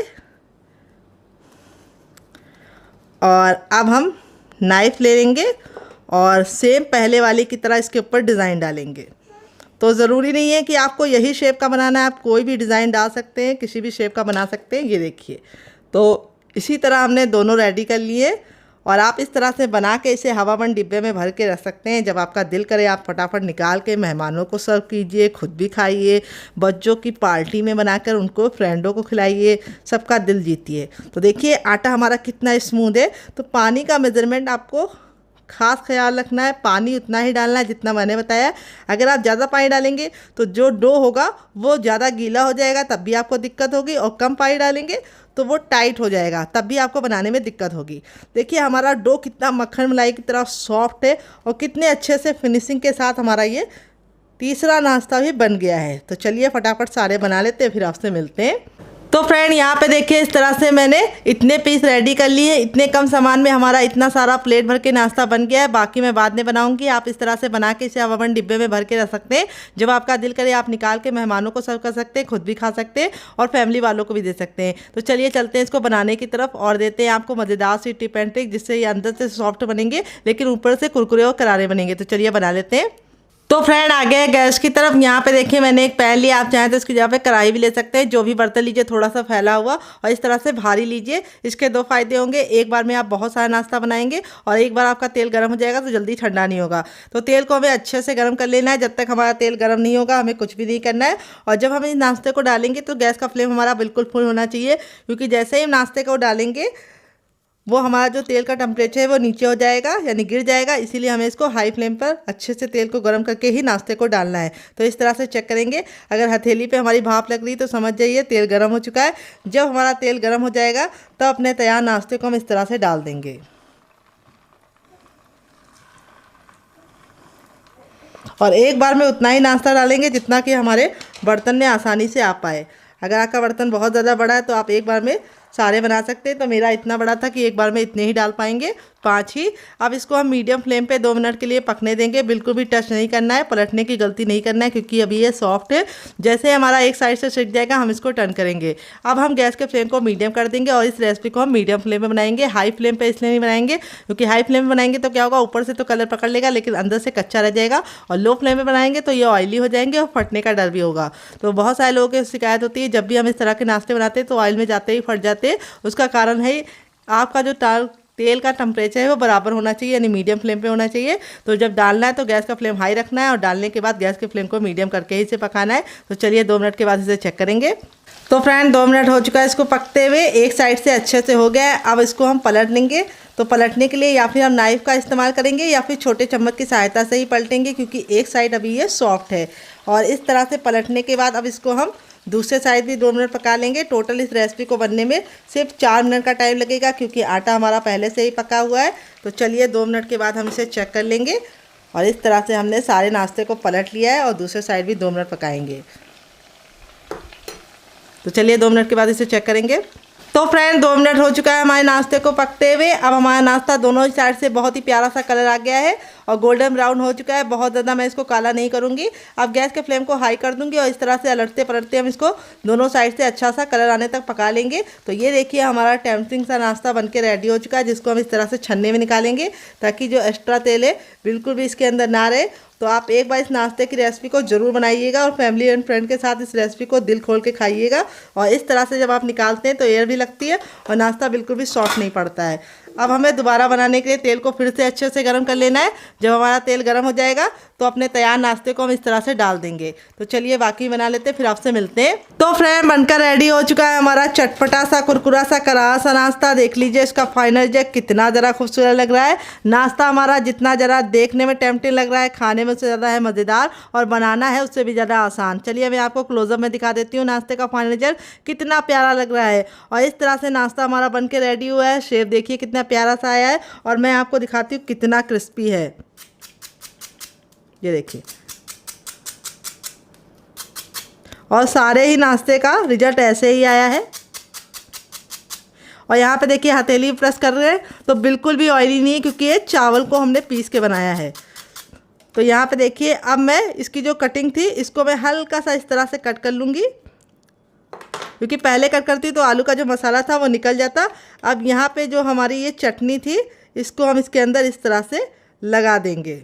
और अब हम नाइफ़ ले लेंगे और सेम पहले वाली की तरह इसके ऊपर डिज़ाइन डालेंगे। तो ज़रूरी नहीं है कि आपको यही शेप का बनाना है, आप कोई भी डिज़ाइन डाल सकते हैं, किसी भी शेप का बना सकते हैं। ये देखिए तो इसी तरह हमने दोनों रेडी कर लिए और आप इस तरह से बना के इसे हवाबंद डिब्बे में भर के रख सकते हैं। जब आपका दिल करे आप फटाफट निकाल के मेहमानों को सर्व कीजिए, खुद भी खाइए, बच्चों की पार्टी में बनाकर उनको फ्रेंडों को खिलाइए, सबका दिल जीतिए। तो देखिए आटा हमारा कितना स्मूथ है। तो पानी का मेज़रमेंट आपको खास ख्याल रखना है, पानी उतना ही डालना है जितना मैंने बताया है। अगर आप ज़्यादा पानी डालेंगे तो जो डो होगा वो ज़्यादा गीला हो जाएगा, तब भी आपको दिक्कत होगी, और कम पानी डालेंगे तो वो टाइट हो जाएगा, तब भी आपको बनाने में दिक्कत होगी। देखिए हमारा डो कितना मक्खन मलाई की तरह सॉफ्ट है और कितने अच्छे से फिनिशिंग के साथ हमारा ये तीसरा नाश्ता भी बन गया है। तो चलिए फटाफट सारे बना लेते हैं, फिर आपसे मिलते हैं। तो फ्रेंड यहाँ पे देखिए इस तरह से मैंने इतने पीस रेडी कर लिए। इतने कम सामान में हमारा इतना सारा प्लेट भर के नाश्ता बन गया है। बाकी मैं बाद में बनाऊंगी। आप इस तरह से बना के इसे आप अपन डिब्बे में भर के रख सकते हैं। जब आपका दिल करे आप निकाल के मेहमानों को सर्व कर सकते हैं, खुद भी खा सकते हैं और फैमिली वालों को भी दे सकते हैं। तो चलिए चलते हैं इसको बनाने की तरफ और देते हैं आपको मज़ेदार सी टिप एंड ट्रिक, जिससे ये अंदर से सॉफ्ट बनेंगे लेकिन ऊपर से कुरकुरे और करारे बनेंगे। तो चलिए बना लेते हैं। तो फ्रेंड आ गए गैस की तरफ। यहाँ पे देखिए मैंने एक पैन लिया, आप चाहें तो इसकी जगह पे कढ़ाई भी ले सकते हैं। जो भी बर्तन लीजिए थोड़ा सा फैला हुआ और इस तरह से भारी लीजिए। इसके दो फायदे होंगे, एक बार में आप बहुत सारा नाश्ता बनाएंगे और एक बार आपका तेल गर्म हो जाएगा तो जल्दी ठंडा नहीं होगा। तो तेल को हमें अच्छे से गर्म कर लेना है। जब तक हमारा तेल गर्म नहीं होगा हमें कुछ भी नहीं करना है। और जब हम इस नाश्ते को डालेंगे तो गैस का फ्लेम हमारा बिल्कुल फुल होना चाहिए, क्योंकि जैसे ही हम नाश्ते को डालेंगे वो हमारा जो तेल का टेम्परेचर है वो नीचे हो जाएगा, यानी गिर जाएगा। इसीलिए हमें इसको हाई फ्लेम पर अच्छे से तेल को गर्म करके ही नाश्ते को डालना है। तो इस तरह से चेक करेंगे, अगर हथेली पे हमारी भाप लग रही तो समझ जाइए तेल गर्म हो चुका है। जब हमारा तेल गर्म हो जाएगा तो अपने तैयार नाश्ते को हम इस तरह से डाल देंगे। और एक बार में उतना ही नाश्ता डालेंगे जितना कि हमारे बर्तन में आसानी से आ पाए। अगर आपका बर्तन बहुत ज़्यादा बड़ा है तो आप एक बार में सारे बना सकते हैं। तो मेरा इतना बड़ा था कि एक बार में इतने ही डाल पाएंगे, 5 ही। अब इसको हम मीडियम फ्लेम पे 2 मिनट के लिए पकने देंगे। बिल्कुल भी टच नहीं करना है, पलटने की गलती नहीं करना है, क्योंकि अभी ये सॉफ्ट है। जैसे हमारा एक साइड से सिक जाएगा हम इसको टर्न करेंगे। अब हम गैस के फ्लेम को मीडियम कर देंगे और इस रेसिपी को हम मीडियम फ्लेम में बनाएंगे। हाई फ्लेम पे इसलिए नहीं बनाएंगे क्योंकि हाई फ्लेम में बनाएंगे तो क्या होगा, ऊपर से तो कलर पकड़ लेगा लेकिन अंदर से कच्चा रह जाएगा। और लो फ्लेम में बनाएंगे तो ये ऑयली हो जाएंगे और फटने का डर भी होगा। तो बहुत सारे लोगों की शिकायत होती है जब भी हम इस तरह के नाश्ते बनाते हैं तो ऑयल में जाते ही फट जाते हैं। उसका कारण है आपका जो तेल का टेम्परेचर है वो बराबर होना चाहिए, यानी मीडियम फ्लेम पे होना चाहिए। तो जब डालना है तो गैस का फ्लेम हाई रखना है और डालने के बाद गैस के फ्लेम को मीडियम करके ही इसे पकाना है। तो चलिए 2 मिनट के बाद इसे चेक करेंगे। तो फ्रेंड 2 मिनट हो चुका है इसको पकते हुए, एक साइड से अच्छे से हो गया है। अब इसको हम पलट लेंगे। तो पलटने के लिए या फिर हम नाइफ़ का इस्तेमाल करेंगे या फिर छोटे चम्मच की सहायता से ही पलटेंगे, क्योंकि एक साइड अभी ये सॉफ्ट है। और इस तरह से पलटने के बाद अब इसको हम दूसरे साइड भी 2 मिनट पका लेंगे। टोटल इस रेसिपी को बनने में सिर्फ 4 मिनट का टाइम लगेगा, क्योंकि आटा हमारा पहले से ही पका हुआ है। तो चलिए 2 मिनट के बाद हम इसे चेक कर लेंगे। और इस तरह से हमने सारे नाश्ते को पलट लिया है और दूसरे साइड भी 2 मिनट पकाएंगे। तो चलिए 2 मिनट के बाद इसे चेक करेंगे। तो फ्रेंड 2 मिनट हो चुका है हमारे नाश्ते को पकते हुए। अब हमारा नाश्ता दोनों साइड से बहुत ही प्यारा सा कलर आ गया है और गोल्डन ब्राउन हो चुका है। बहुत ज़्यादा मैं इसको काला नहीं करूँगी। अब गैस के फ्लेम को हाई कर दूँगी और इस तरह से अलटते पलटते हम इसको दोनों साइड से अच्छा सा कलर आने तक पका लेंगे। तो ये देखिए हमारा टेम्पटिंग सा नाश्ता बनके रेडी हो चुका है, जिसको हम इस तरह से छन्ने में निकालेंगे ताकि जो एक्स्ट्रा तेल है बिल्कुल भी इसके अंदर ना रहे। तो आप एक बार इस नाश्ते की रेसिपी को ज़रूर बनाइएगा और फैमिली एंड फ्रेंड के साथ इस रेसिपी को दिल खोल के खाइएगा। और इस तरह से जब आप निकालते हैं तो एयर भी लगती है और नाश्ता बिल्कुल भी सॉफ्ट नहीं पड़ता है। अब हमें दोबारा बनाने के लिए तेल को फिर से अच्छे से गर्म कर लेना है। जब हमारा तेल गर्म हो जाएगा तो अपने तैयार नाश्ते को हम इस तरह से डाल देंगे। तो चलिए बाकी बना लेते हैं, फिर आपसे मिलते हैं। तो फ्रेंड बनकर रेडी हो चुका है हमारा चटपटा सा कुरकुरा सा करारा सा नाश्ता। देख लीजिए इसका फाइनल रिजल्ट कितना ज़रा खूबसूरत लग रहा है। नाश्ता हमारा जितना ज़रा देखने में टेम्पटिंग लग रहा है, खाने में उससे ज़्यादा है मज़ेदार और बनाना है उससे भी ज़्यादा आसान। चलिए मैं आपको क्लोजअप में दिखा देती हूँ नाश्ते का फाइनल रिजल्ट कितना प्यारा लग रहा है। और इस तरह से नाश्ता हमारा बन के रेडी हुआ है। शेप देखिए कितना प्यारा सा आया है और मैं आपको दिखाती हूँ कितना क्रिस्पी है। ये देखिए, और सारे ही नाश्ते का रिजल्ट ऐसे ही आया है। और यहाँ पे देखिए हथेली प्रेस कर रहे हैं तो बिल्कुल भी ऑयली नहीं है, क्योंकि ये चावल को हमने पीस के बनाया है। तो यहाँ पे देखिए अब मैं इसकी जो कटिंग थी इसको मैं हल्का सा इस तरह से कट कर लूँगी, क्योंकि पहले कट करती तो आलू का जो मसाला था वो निकल जाता। अब यहाँ पे जो हमारी ये चटनी थी इसको हम इसके अंदर इस तरह से लगा देंगे।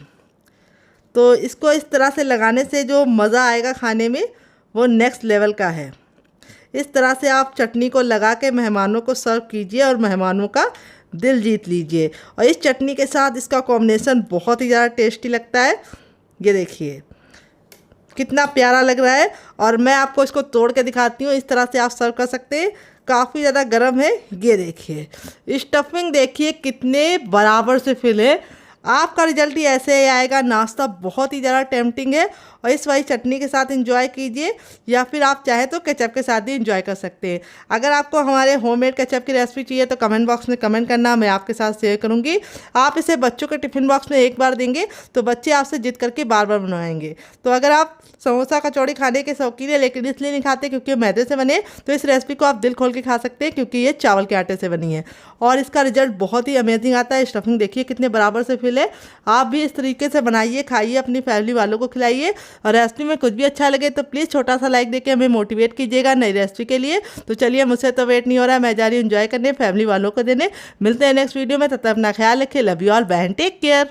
तो इसको इस तरह से लगाने से जो मज़ा आएगा खाने में वो नेक्स्ट लेवल का है। इस तरह से आप चटनी को लगा के मेहमानों को सर्व कीजिए और मेहमानों का दिल जीत लीजिए। और इस चटनी के साथ इसका कॉम्बिनेशन बहुत ही ज़्यादा टेस्टी लगता है। ये देखिए कितना प्यारा लग रहा है। और मैं आपको इसको तोड़ के दिखाती हूँ, इस तरह से आप सर्व कर सकते हैं। काफ़ी ज़्यादा गर्म है। ये देखिए स्टफिंग देखिए कितने बराबर से फिल है। आपका रिजल्ट ही ऐसे ही आएगा। नाश्ता बहुत ही ज़्यादा टेम्पटिंग है और इस वाली चटनी के साथ इंजॉय कीजिए, या फिर आप चाहे तो केचप के साथ भी इंजॉय कर सकते हैं। अगर आपको हमारे होममेड केचप की रेसिपी चाहिए तो कमेंट बॉक्स में कमेंट करना, मैं आपके साथ शेयर करूंगी। आप इसे बच्चों के टिफिन बॉक्स में एक बार देंगे तो बच्चे आपसे जिद करके बार बार बनवाएंगे। तो अगर आप समोसा कचौड़ी खाने के शौकीन है लेकिन इसलिए नहीं खाते क्योंकि मैदे से बने, तो इस रेसिपी को आप दिल खोल के खा सकते हैं क्योंकि ये चावल के आटे से बनी है और इसका रिजल्ट बहुत ही अमेजिंग आता है। स्टफिंग देखिए कितने बराबर से फिल है। आप भी इस तरीके से बनाइए, खाइए, अपनी फैमिली वालों को खिलाइए। और रेसिपी में कुछ भी अच्छा लगे तो प्लीज़ छोटा सा लाइक देके हमें मोटिवेट कीजिएगा नई रेसिपी के लिए। तो चलिए, मुझसे तो वेट नहीं हो रहा है, मैं जा रही हूँ एंजॉय करने, फैमिली वालों को देने। मिलते हैं नेक्स्ट वीडियो में, तब तक अपना ख्याल रखिए। Love you all, bye, take care.